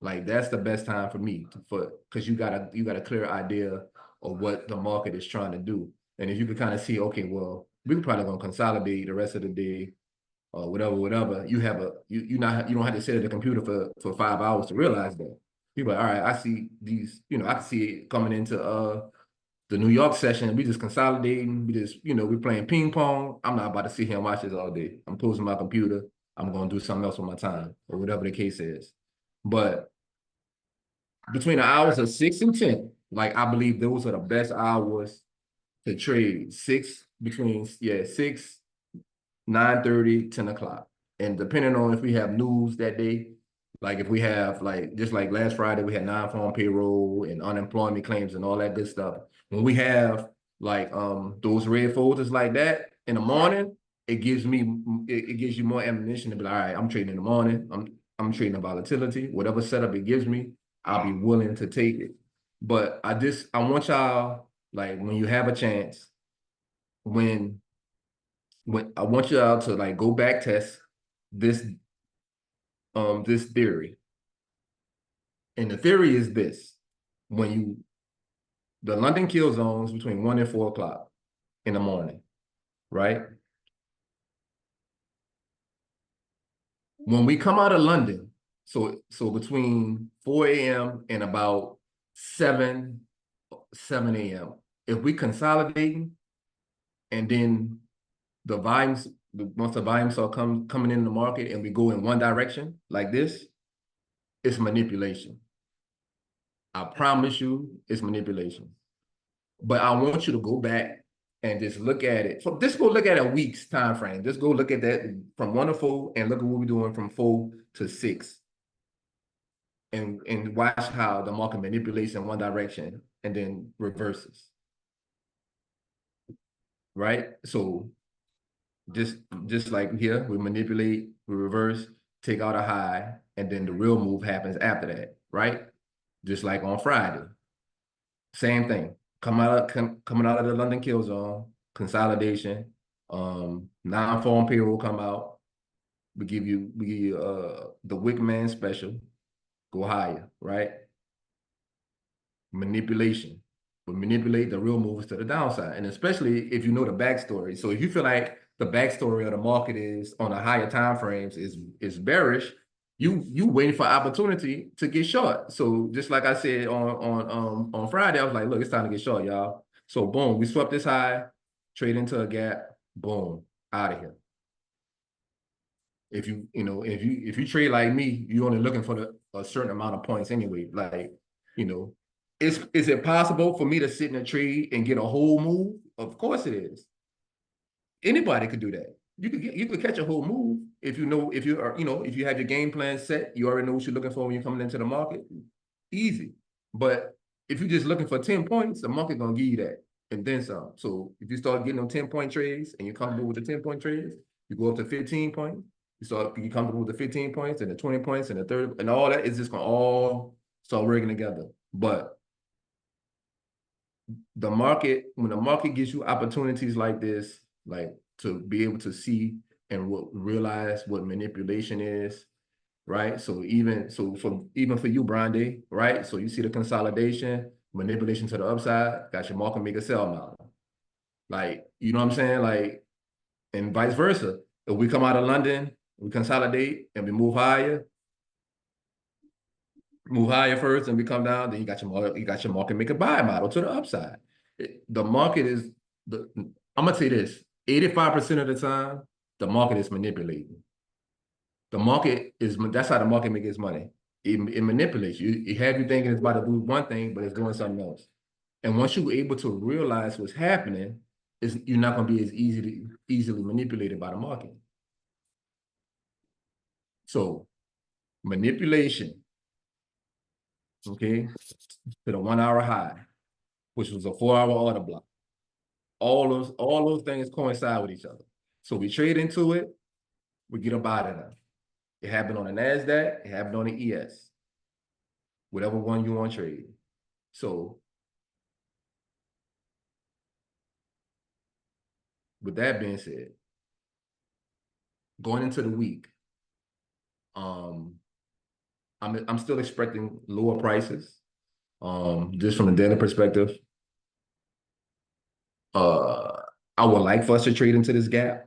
Like that's the best time for me because you got a clear idea of what the market is trying to do. And if you can kind of see, okay, well, we're probably gonna consolidate the rest of the day or whatever. You don't have to sit at the computer for 5 hours to realize that. You're like, all right, I see these, I can see it coming into the New York session. We just consolidating, we're playing ping pong. I'm not about to sit here and watch this all day. I'm closing my computer. I'm gonna do something else with my time or whatever the case is. But between the hours of 6 and 10, like I believe those are the best hours to trade. 6, 9:30, 10 o'clock. And depending on if we have news that day, like if we have just like last Friday, we had non-farm payroll and unemployment claims and all that good stuff. When we have those red folders like that in the morning, it gives you more ammunition to be like, all right, I'm trading in the morning. I'm trading volatility. Whatever setup it gives me, I'll be willing to take it. But I want y'all, like, when you have a chance, when I want y'all to like go back test this this theory. And the theory is this: when the London kill zones between 1 and 4 o'clock in the morning, right? When we come out of London, so between 4 a.m. and about 7 a.m., if we consolidating and then the volumes, once the volumes start coming in the market and we go in one direction like this, it's manipulation. I promise you it's manipulation. But I want you to go back and just look at it. So just go look at a week's time frame. Just go look at that from 1 to 4 and look at what we're doing from 4 to 6. And watch how the market manipulates in one direction and then reverses. Right? So just like here, we manipulate, we reverse, take out a high, and then the real move happens after that, right? Just like on Friday. Same thing. Coming out of the London kill zone, consolidation, non-farm payroll come out. We give you the wick man special, go higher, right? Manipulation. We manipulate the real moves to the downside. And especially if you know the backstory. So if you feel like the backstory of the market is on the higher time frames is bearish, you waiting for opportunity to get short. So just like I said on Friday, I was like, look, it's time to get short, y'all. So boom, we swept this high, trade into a gap, boom, out of here. If you trade like me, you're only looking for a certain amount of points anyway. Like, is it possible for me to sit in a trade and get a whole move? Of course it is. Anybody could do that. You could catch a whole move if you have your game plan set, you already know what you're looking for when you're coming into the market. Easy. But if you're just looking for 10 points, the market gonna give you that and then some. So if you start getting them 10-point trades and you're comfortable with the 10-point trades, you go up to 15 points, you comfortable with the 15 points and the 20 points and the 30, and all that is just gonna all start working together. But when the market gives you opportunities like this, like to be able to see and realize what manipulation is, right? So even for you, Brian Day, right? So you see the consolidation, manipulation to the upside, got your market maker sell model. Like, you know what I'm saying? Like, and vice versa. If we come out of London, we consolidate and we move higher first and we come down, then you got your market maker buy model to the upside. The market is I'm gonna say this: 85% of the time, the market is manipulating. That's how the market makes its money. It manipulates you. It have you thinking it's about to do one thing, but it's doing something else. And once you're able to realize what's happening, you're not gonna be as easily manipulated by the market. So manipulation, okay, to the 1 hour high, which was a 4-hour order block. All those things coincide with each other. So we trade into it, we get up out of them. It happened on the NASDAQ, it happened on the ES. Whatever one you want to trade. So with that being said, going into the week, I'm still expecting lower prices. Just from a daily perspective. I would like for us to trade into this gap.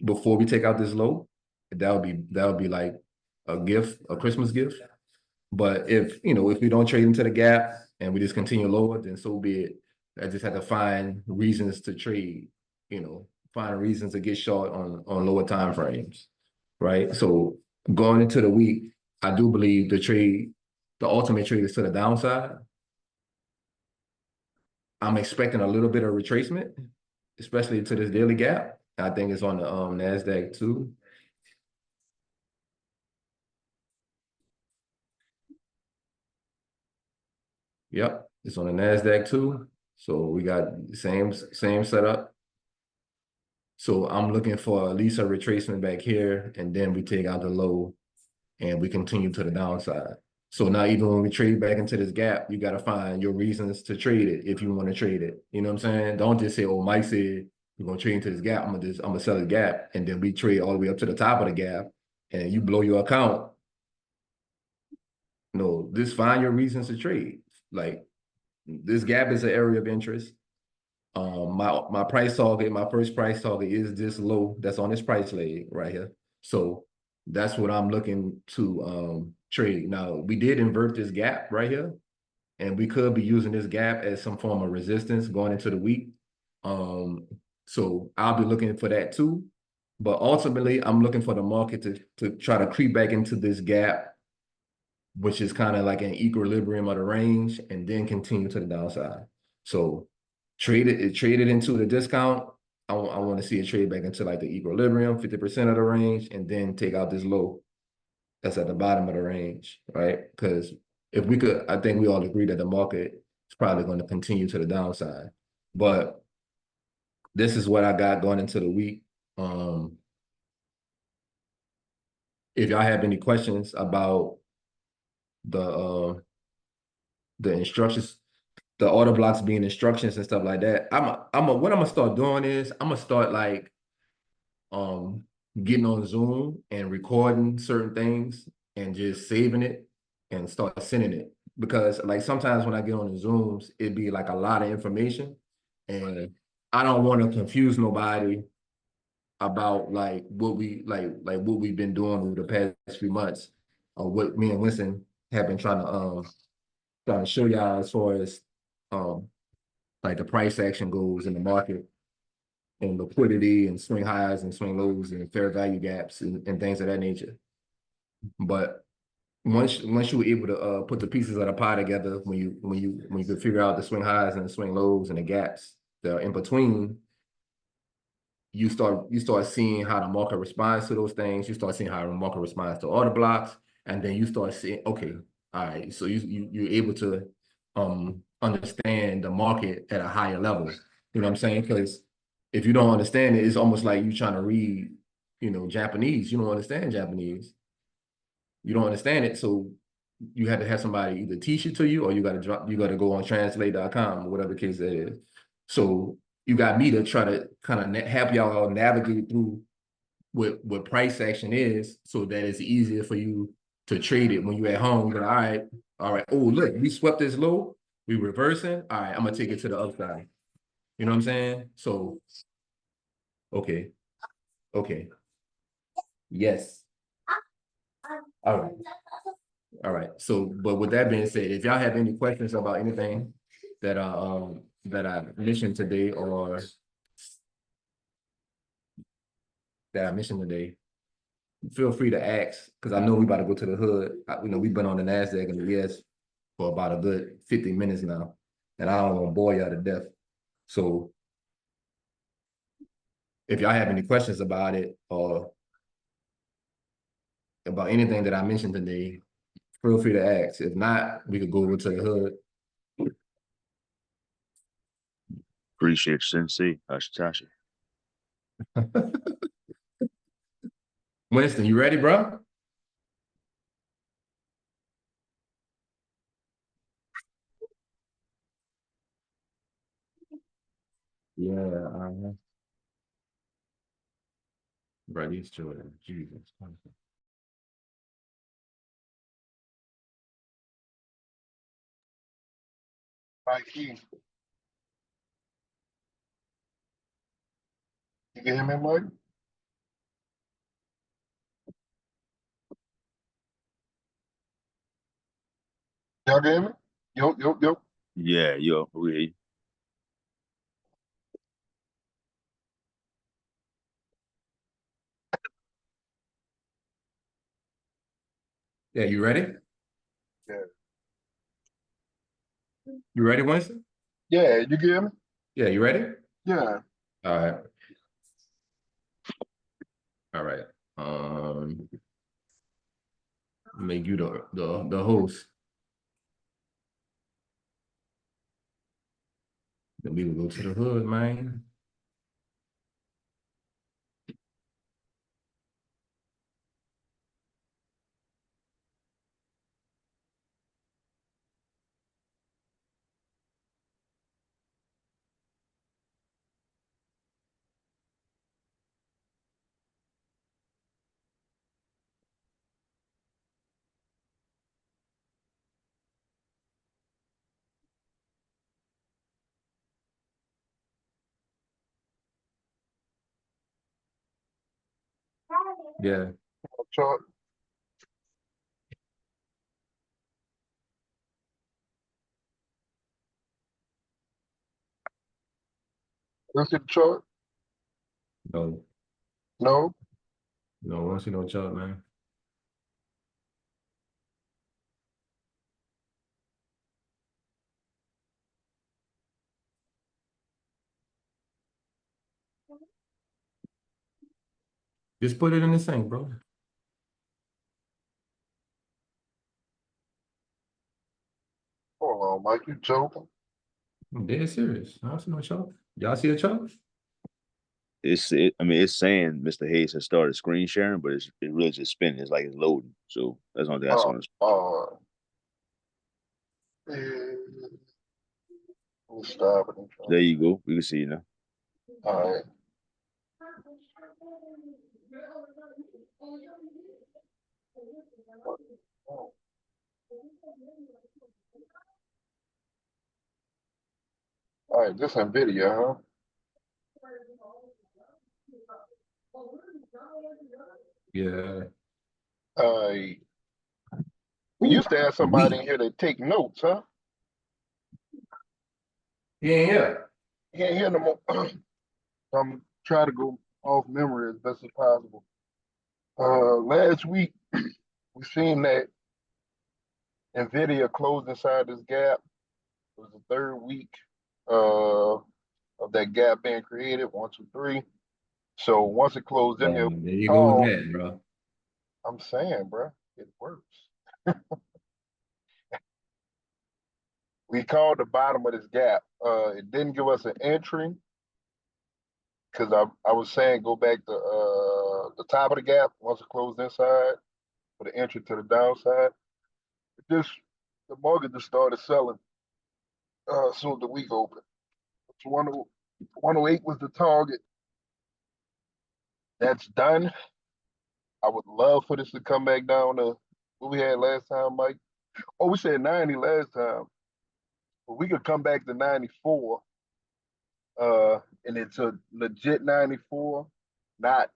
Before we take out this low, that would be like a gift, a Christmas gift. But if we don't trade into the gap and we just continue lower, then so be it. I just have to find reasons to trade, find reasons to get short on lower time frames, right? So going into the week, I do believe the ultimate trade is to the downside. I'm expecting a little bit of retracement, especially to this daily gap. I think it's on the NASDAQ too. Yep, it's on the NASDAQ too. So we got the same setup. So I'm looking for at least a retracement back here, and then we take out the low and we continue to the downside. So now even when we trade back into this gap, you got to find your reasons to trade it if you want to trade it. You know what I'm saying? Don't just say, oh, Mike said we're gonna trade into this gap. I'm gonna sell the gap, and then we trade all the way up to the top of the gap, and you blow your account. No, just find your reasons to trade. Like this gap is an area of interest. My price target, my first price target is this low that's on this price leg right here. So that's what I'm looking to trade. Now we did invert this gap right here, and we could be using this gap as some form of resistance going into the week. So I'll be looking for that too. But ultimately, I'm looking for the market to try to creep back into this gap, which is kind of like an equilibrium of the range, and then continue to the downside. So trade it into the discount. I want to see it trade back into like the equilibrium, 50% of the range, and then take out this low that's at the bottom of the range, right? Because if we could, I think we all agree that the market is probably going to continue to the downside. But this is what I got going into the week. If y'all have any questions about the instructions, the order blocks being instructions and stuff like that, what I'm gonna start doing is I'm gonna start like getting on Zoom and recording certain things and just saving it and start sending it. Because like sometimes when I get on the Zooms, it'd be like a lot of information, and I don't want to confuse nobody about like what we've been doing over the past few months, or what me and Winston have been trying to show y'all as far as like the price action goes in the market, and liquidity and swing highs and swing lows and fair value gaps and things of that nature. But once you were able to put the pieces of the pie together, when you could figure out the swing highs and the swing lows and the gaps that are in between, you start seeing how the market responds to those things. You start seeing how the market responds to order blocks, and then you start seeing, okay, all right, so you're able to understand the market at a higher level. You know what I'm saying? Because if you don't understand it, it's almost like you trying to read, Japanese. You don't understand Japanese. You don't understand it, so you have to have somebody either teach it to you, or you got to go on translate.com or whatever the case that is. So you got me to try to kind of help y'all navigate through what price action is, so that it's easier for you to trade it when you're at home. But all right. Oh, look, we swept this low. We reversing. All right, I'm gonna take it to the upside. You know what I'm saying? So, okay. Yes. All right. All right. So, but with that being said, if y'all have any questions about anything that I mentioned today, or that I mentioned today, feel free to ask, because I know we about to go to the hood. We've been on the NASDAQ and the ES for about a good 50 minutes now, and I don't want to bore y'all to death. So if y'all have any questions about it, or about anything that I mentioned today, feel free to ask. If not, we could go over to the hood. Appreciate you, Sensei. Tasha. Winston, you ready, bro? Yeah. Bro, these children, Jesus. Mikey, you can hear me, Mike? Y'all can hear me? Yo. Yeah, yo, we. Yeah, you ready? Yeah. You ready, Winston? Yeah, you can hear me? Yeah, you ready? Yeah. All right. Make you the host. Then we will go to the hood, man. Yeah. Chart. Let's see the chart. No, No. no, I don't see no chart, man. Just put it in the sink, bro. Hold on, Mike. You joking? I'm dead serious. I don't see no chart. Y'all see a chart? I mean, it's saying Mr. Hayes has started screen sharing, but it really just spinning. It's like it's loading. So that's the only thing I saw. We'll stop it. There you go. We can see it now. All right. All right, this NVIDIA, huh? Yeah. We used to have somebody in here that take notes, huh? Yeah. He ain't here no more. I'm trying to go off memory as best as possible. Last week we seen that NVIDIA closed inside this gap. It was the third week of that gap being created, 1, 2, 3. So once it closed in there, There you go with that, bro. I'm saying, bro, it works. We called the bottom of this gap. It didn't give us an entry because I was saying go back to the top of the gap once it closed inside for the entry to the downside. The market just started selling soon as the week opened. So 108 was the target. That's done. I would love for this to come back down to what we had last time, Mike. Oh, we said 90 last time. But we could come back to 94. And it's a legit 94, not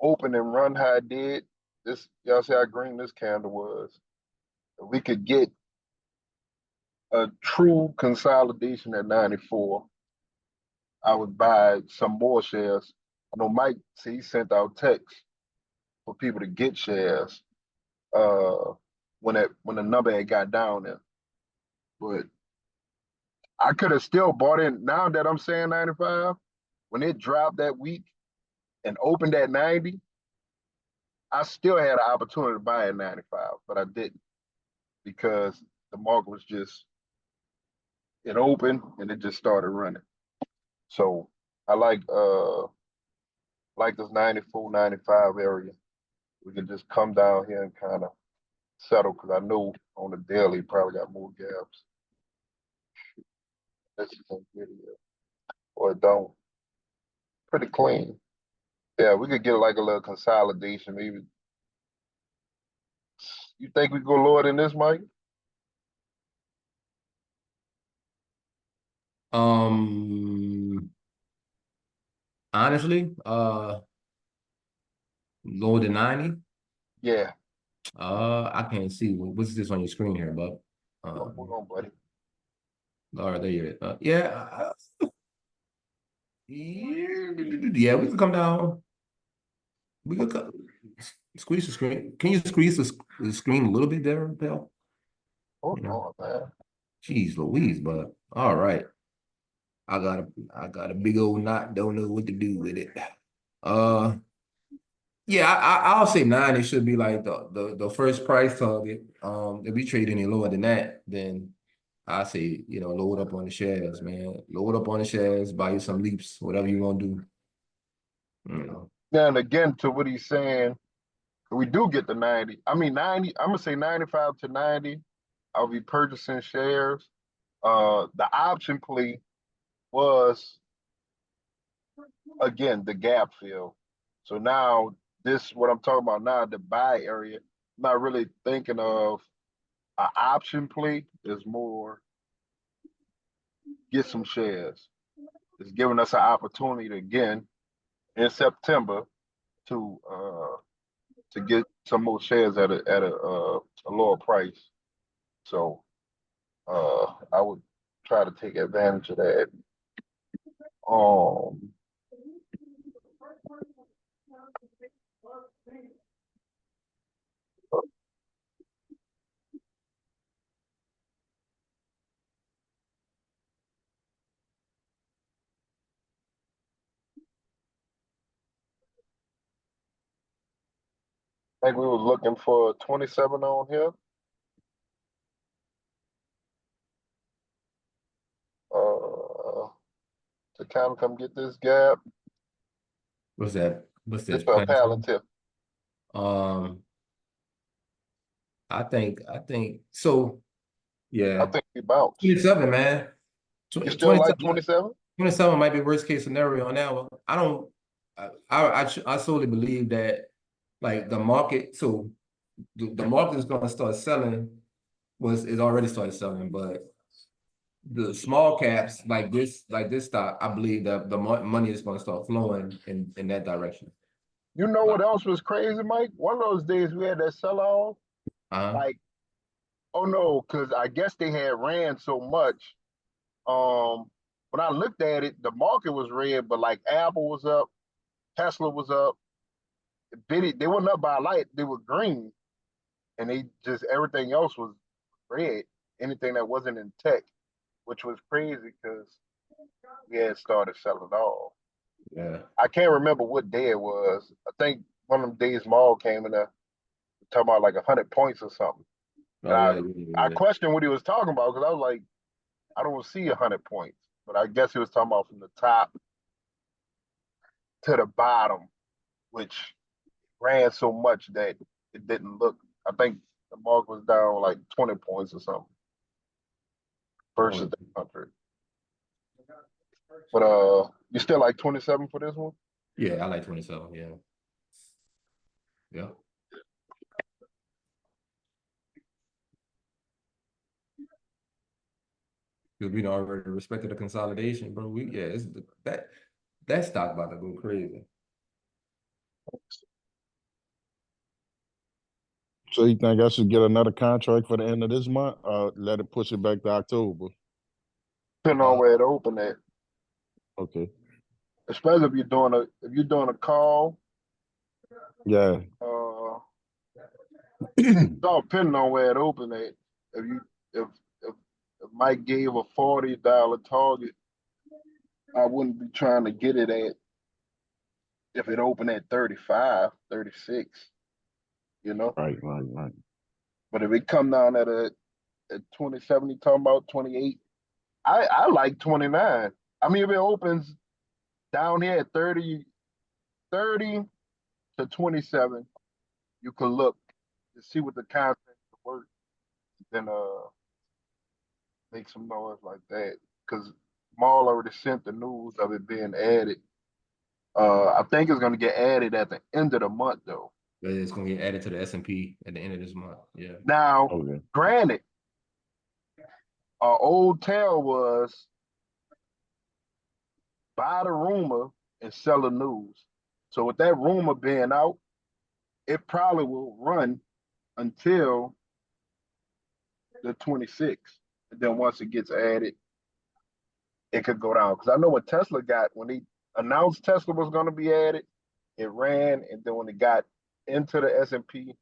open and run how it did. This, y'all see how green this candle was. If we could get a true consolidation at 94, I would buy some more shares. I know Mike, he sent out texts for people to get shares when the number had got down there. But I could have still bought in. Now that I'm saying 95, when it dropped that week and opened at 90, I still had an opportunity to buy at 95, but I didn't because the market was just, it opened and it just started running. So I like this 94, 95 area. We can just come down here and kind of settle because I know on the daily probably got more gaps. This is a video. Or it don't. Pretty clean. Yeah, we could get like a little consolidation, maybe. You think we go lower than this, Mike? Honestly, lower than 90. Yeah. I can't see. What's this on your screen here, bud? Hold on, buddy. All right, there you go. Yeah. Yeah, we can come down. We could squeeze the screen. Can you squeeze the screen a little bit there, pal? Hold on, man. Jeez Louise, but all right. I got a big old knot, don't know what to do with it. Yeah, I'll say 9. It should be like the first price target. If we trade any lower than that, then I say, load up on the shares, man. Load up on the shares, buy you some leaps, whatever you want to do. Now and again, to what he's saying, we do get the 90. I mean, 90, I'm gonna say 95 to 90. I'll be purchasing shares. The option play was again the gap fill. So now this what I'm talking about now, the buy area. I'm not really thinking of an option play. Is more get some shares. It's giving us an opportunity to, again in September to to get some more shares at a lower price. So I would try to take advantage of that. Um, I think we was looking for 27 on here. To kind of come get this gap. What's that? What's this? It's a Palantir. I think so. Yeah. I think we bounced. 27, man. You still like 27? 27 might be worst case scenario on that one. I solely believe that like the market, so the market is gonna start selling is already started selling, but the small caps like this stock, I believe that the money is gonna start flowing in that direction. You know what else was crazy, Mike? One of those days we had that sell off. Like, oh no, because I guess they had ran so much. When I looked at it, the market was red, but like Apple was up, Tesla was up. They weren't up by a light, they were green. And they just everything else was red. Anything that wasn't in tech, which was crazy because we had started selling off. Yeah. I can't remember what day it was. I think one of them days Maul came in there talking about like 100 points or something. I questioned what he was talking about because I was like, I don't see 100 points. But I guess he was talking about from the top to the bottom, which ran so much that it didn't look. I think the mark was down like 20 points or something versus the 100. But you still like 27 for this one? Yeah, I like 27. Yeah. Yeah. Because we already respected the consolidation, bro. It's that stock about to go crazy. So you think I should get another contract for the end of this month, or let it push it back to October? Depending on where it opened at. Okay. Especially if you're doing a call. Yeah. It's all depending on where it opened at. If Mike gave a $40 target, I wouldn't be trying to get it at if it opened at 35, 36, you know? Right. But if it come down at 27, you talking about 28, I like 29. I mean, if it opens down here at 30 to 27, you can look to see what the content work, then make some noise like that. Because Maul already sent the news of it being added. I think it's gonna get added at the end of the month though. It's gonna get added to the S&P at the end of this month. Yeah. Now, granted, our old tale was buy the rumor and sell the news. So with that rumor being out, it probably will run until the 26th. And then once it gets added, it could go down. Because I know what Tesla got when they announced Tesla was going to be added, it ran, and then when it got into the S&P, it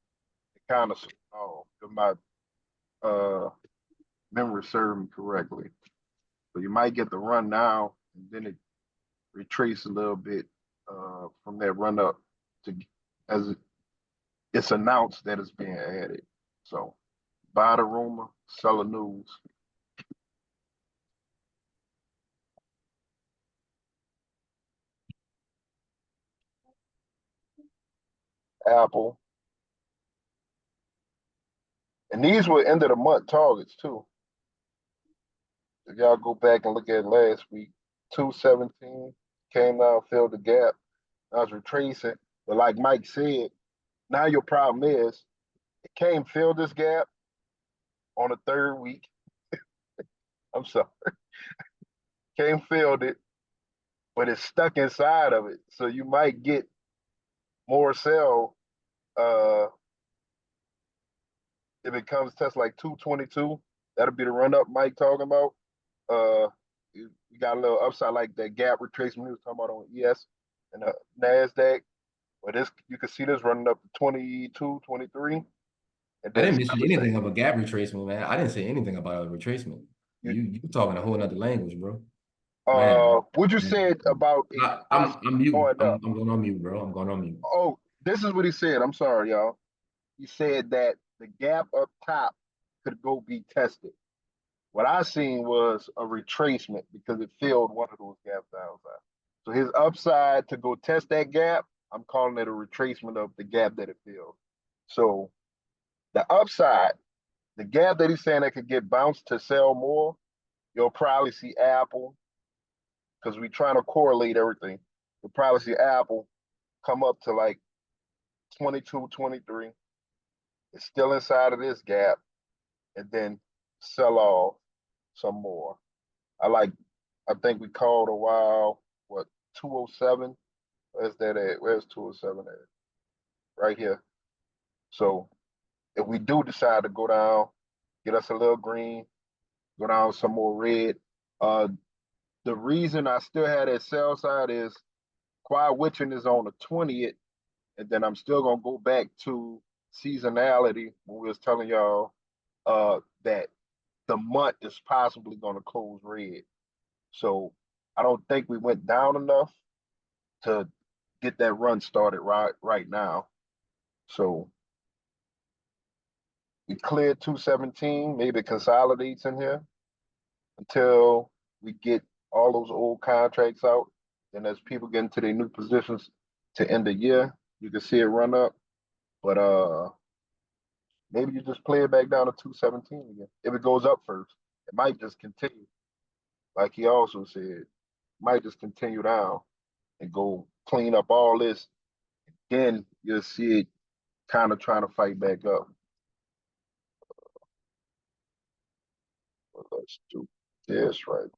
kind of if my memory served me correctly. So you might get the run now, and then it retrace a little bit from that run up to as it's announced that it's being added. So buy the rumor, sell the news. Apple. And these were end of the month targets too. If y'all go back and look at last week, 217 came down, filled the gap. I was retracing. But like Mike said, now your problem is it came fill this gap on the third week. I'm sorry. Came filled it, but it's stuck inside of it. So you might get more sell Uh, if it comes test like 222, that'll be the run up Mike talking about. You got a little upside like that gap retracement he was talking about on ES and the Nasdaq. But this you can see this running up to 22, 23. And I then didn't mention anything of a gap retracement, man. I didn't say anything about a retracement. You talking a whole nother language, bro. Man, what you man. said about I'm mute. going up. I'm going on mute, bro. I'm going on mute. Oh, this is what he said. I'm sorry, y'all. He said that the gap up top could go be tested. What I seen was a retracement because it filled one of those gaps downside. So his upside to go test that gap, I'm calling it a retracement of the gap that it filled. So the upside, the gap that he's saying that could get bounced to sell more, you'll probably see Apple, because we're trying to correlate everything. You'll probably see Apple come up to like 22, 23. It's still inside of this gap, and then sell off some more. I think we called a while, what, 207? Where's that at? Where's 207 at? Right here. So if we do decide to go down, get us a little green, go down some more red. The reason I still had that sell side is quiet witching is on the 20th, and then I'm still gonna go back to seasonality when we was telling y'all that the month is possibly gonna close red. So I don't think we went down enough to get that run started right now. So we cleared 217, maybe it consolidates in here until we get all those old contracts out. And as people get into their new positions to end the year, you can see it run up. But maybe you just play it back down to 217 again. If it goes up first, it might just continue. Like he also said, might just continue down and go clean up all this. Then you'll see it kind of trying to fight back up. Let's do this right.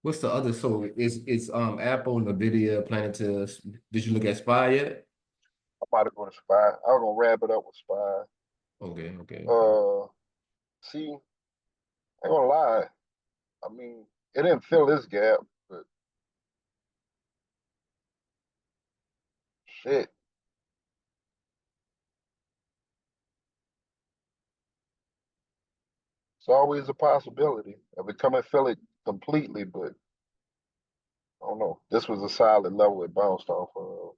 What's the other? So it's Apple, Nvidia planning to. Did you look at SPY yet? I might have gone to SPY. I was gonna wrap it up with SPY. Okay. See, I ain't gonna lie. I mean, it didn't fill this gap, but shit. It's always a possibility of it come and fill it completely, but I don't know. This was a solid level it bounced off of.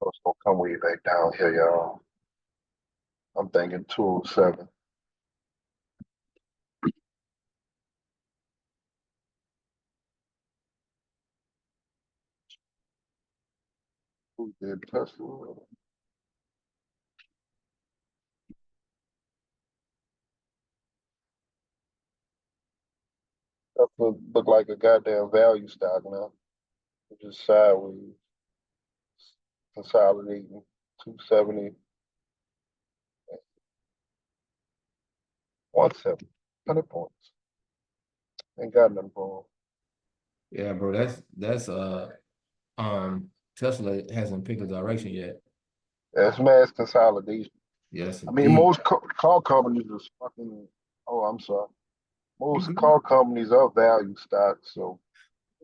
So it's gonna come way back down here, y'all. I'm thinking 207. Who did Tesla? Tesla look like a goddamn value stock now. It's just sideways, consolidating 270, 170, 100 points. Ain't got nothing for Yeah, bro. That's Tesla hasn't picked a direction yet. That's mass consolidation. Yes, I mean, indeed. most car companies is fucking. Oh, I'm sorry. Most car companies are value stocks. So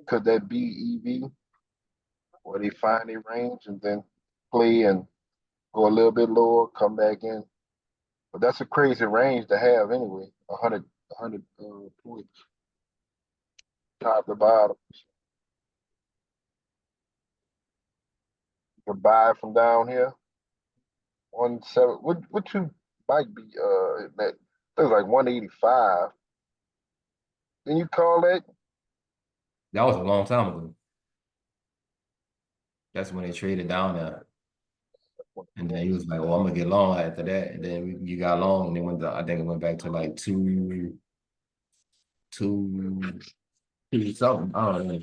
could that be EV, where they find a range and then play and go a little bit lower, come back in? But that's a crazy range to have anyway. 100 points, top to bottom. You can buy from down here. 17. What you might be that It was like 185. Then you call that? That was a long time ago. That's when they traded down there. And then he was like, "Oh, I'm gonna get long after that." And then you got long, and then went to, I think it went back to like two something. I don't know.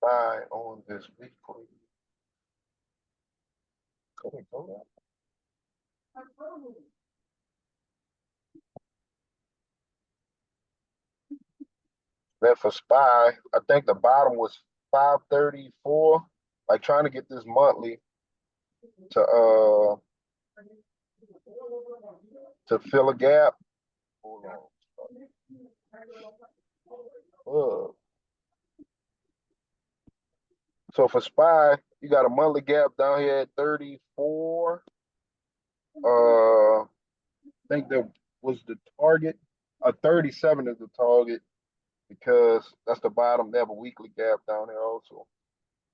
Buy on this weekly. Go. Then for SPY, I think the bottom was 534. Like trying to get this monthly to fill a gap. Hold on. So for SPY, you got a monthly gap down here at 34. I think that was the target. 37 is the target because that's the bottom. They have a weekly gap down here also.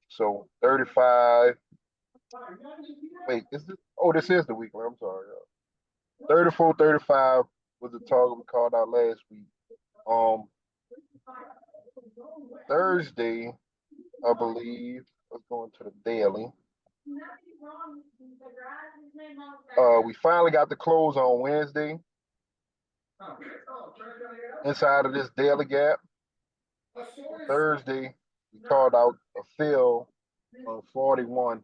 So 35. Wait, is this? Oh, this is the weekly. I'm sorry. 34, 35 was the target we called out last week. Thursday, I believe, let's go into the daily. We finally got the close on Wednesday inside of this daily gap. Thursday, we called out a fill of 41,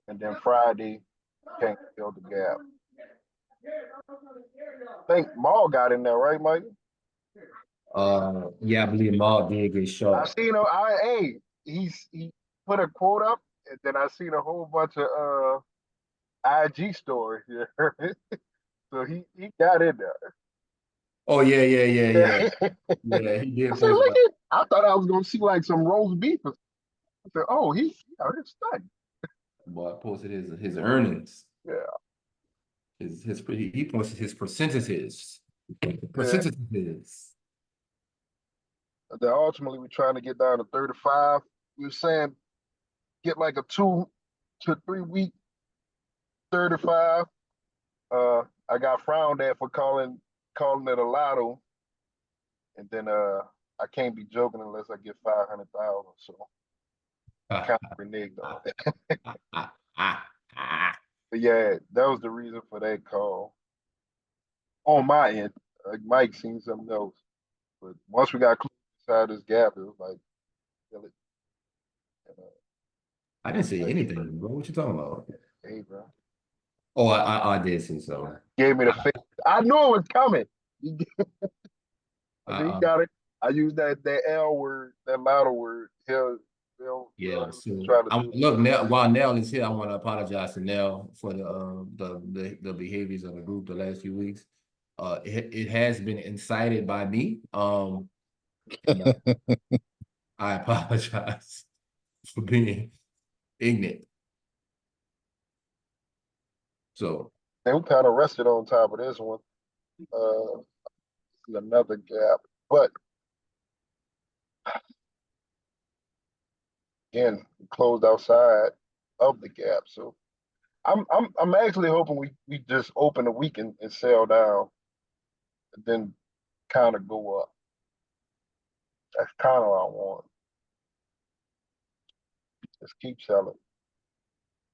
and then Friday, can't fill the gap. I think Maul got in there, right, Mike? Yeah, I believe Mark did get I shot. seen him. He put a quote up, and then I seen a whole bunch of IG stories here. So he got in there. Oh yeah. Yeah, he I did said, post look about. at. I thought I was gonna see like some roast beef. I said, oh, he out here studying. Boy, posted his earnings. Yeah. He posted his percentages. Yeah. Percentages. Then ultimately we're trying to get down to 35. We were saying get like a 2 to 3 week 35. I got frowned at for calling it a lotto. And then I can't be joking unless I get 500,000. So kind of reneged on that. But yeah, that was the reason for that call. On my end, like Mike seen something else. But once we got close inside this gap, it was like, kill it. And, I didn't say anything, bro. What you talking about? hey, bro. Oh, I did see so. Gave me the face. I knew it was coming. He got it. I used that L word, that louder word. Yeah, so try to do look, Nell, while Nell is here, I want to apologize to Nell for the behaviors of the group the last few weeks. It has been incited by me. And I apologize for being ignorant. So And we kind of rested on top of this one. Another gap, but again, we closed outside of the gap. So I'm actually hoping we just open the week and sell down, and then kind of go up. That's kind of what I want. Just keep selling,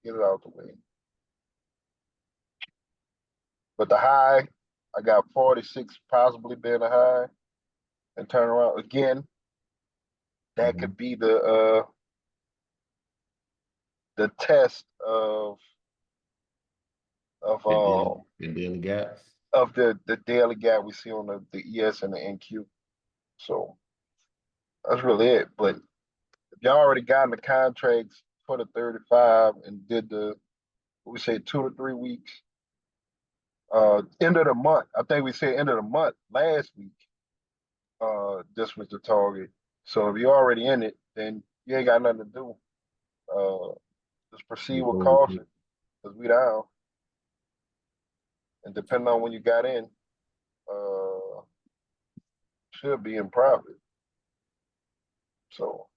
get it out the way. But the high, I got 46 possibly being a high, and turn around again. That could be the test of the daily gaps. of the daily gap we see on the ES and the NQ. So that's really it. But if y'all already got in the contracts for the 35 and did we say 2 to 3 weeks, end of the month. I think we said end of the month last week. This was the target. So if you're already in it, then You ain't got nothing to do. Just proceed with caution, because we down. And depending on when you got in, should be in profit. So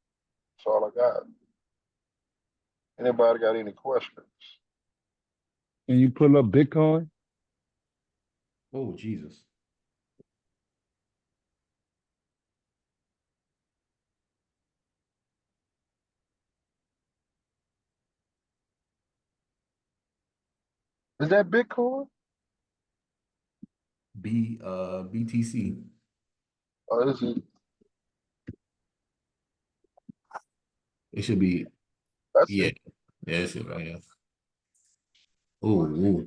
that's all I got. Anybody got any questions? Can you pull up Bitcoin? Oh, Jesus. Is that Bitcoin? BTC. Or is it? It should be, That's yeah. it. Yeah, it should right here. Oh,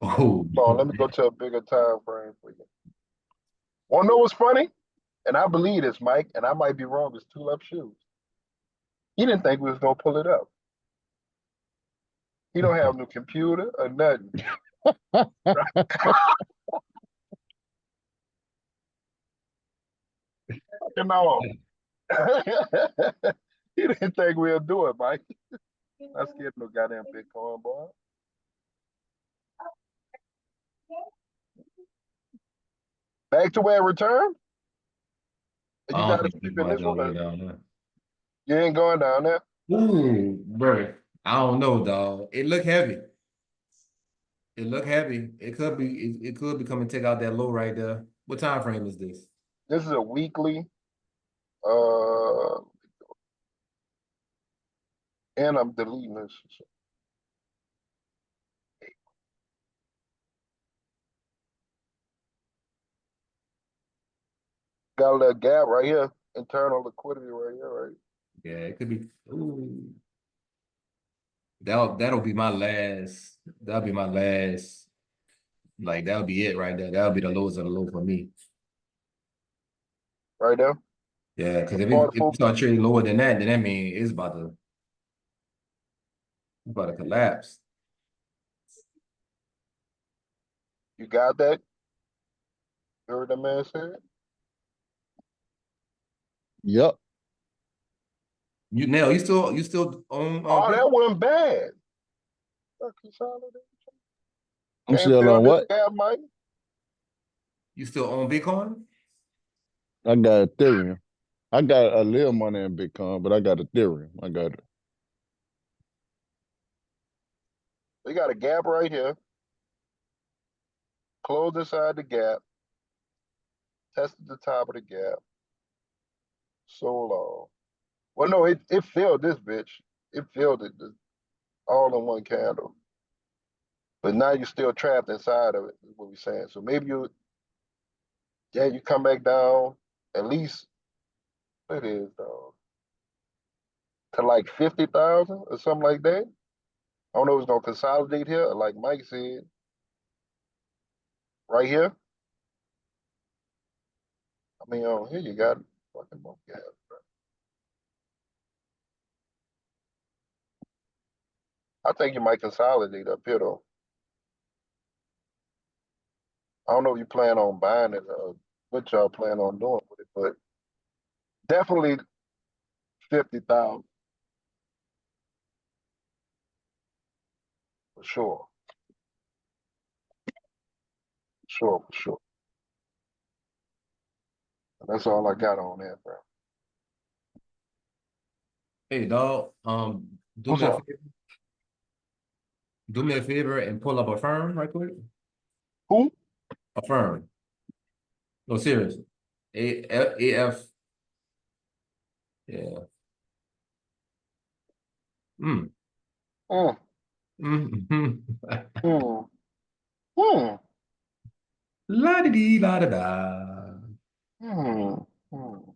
oh. So let me go to a bigger time frame for you. Want to know what's funny? And I believe this, Mike, and I might be wrong. It's two left shoes. He didn't think we was gonna pull it up. He don't have no computer or nothing. You know, he didn't think we'll do it, Mike. Not scared of no goddamn Bitcoin, boy. Back to where it returned? And I you don't got to think sleep people in are this gonna one? lay Or down there. you ain't going down there? Ooh, bro. I don't know, dog. It look heavy. It look heavy. It could be. It could be coming take out that low right there. What time frame is this? This is a weekly. Uh, and I'm deleting this. Got a little gap right here. Internal liquidity right here, right? Yeah, it could be. Ooh, that'll be my last. That'll be my last. Like that'll be it right there. That'll be the lowest of the low for me. Right there. Yeah, because if Part it four. start trading lower than that, then that means it's about to collapse. You got that? You heard that man say it? Yep. You still on Oh, that Bitcoin? wasn't bad. Consolidate. I'm Can't still fill on this what? gap, Mike. You still on Bitcoin? I got Ethereum. I got a little money in Bitcoin, but I got Ethereum. I got it. We got a gap right here. Close inside the gap. Tested the top of the gap. So long. Well, no, it filled this bitch. It filled it all in one candle. But now you're still trapped inside of it, is what we're saying. So maybe you come back down at least, what it is, to like 50,000 or something like that. I don't know if it's gonna consolidate here, or like Mike said, right here. I mean, here you got fucking more gas. I think you might consolidate up here though. I don't know if you plan on buying it or what y'all plan on doing with it, but definitely 50,000 for sure. For sure. That's all I got on that, bro. Hey, dog. Do What's me a up? favor. Do me a favor and pull up a firm right quick. Who? A firm. No, serious. AF. Yeah. Mm. Mm, Mm. mm, mm, La di di la da da. mm, mm.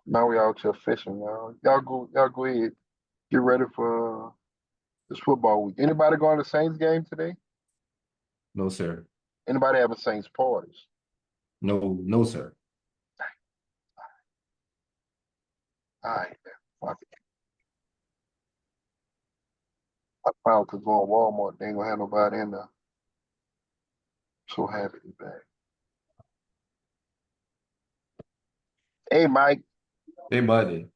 Now we out here fishing, y'all. Y'all go ahead. Get ready for this football week. Anybody going to Saints game today? No, sir. Anybody having Saints parties? No, no, sir. All right, man. Fuck it. I found to go on Walmart. They ain't gonna have nobody in there. So happy to be back. Hey, Mike, Hey, buddy.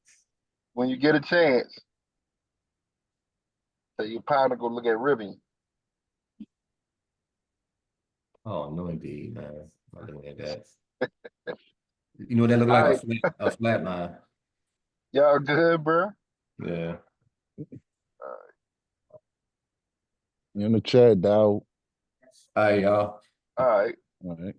when you get a chance, tell your partner go look at Rivian. Oh, no, indeed, man. I didn't hear that. You know, that look like Alright. a flat line. Y'all good, bro? Yeah. In the chat, dog. All right, y'all. All right. All right.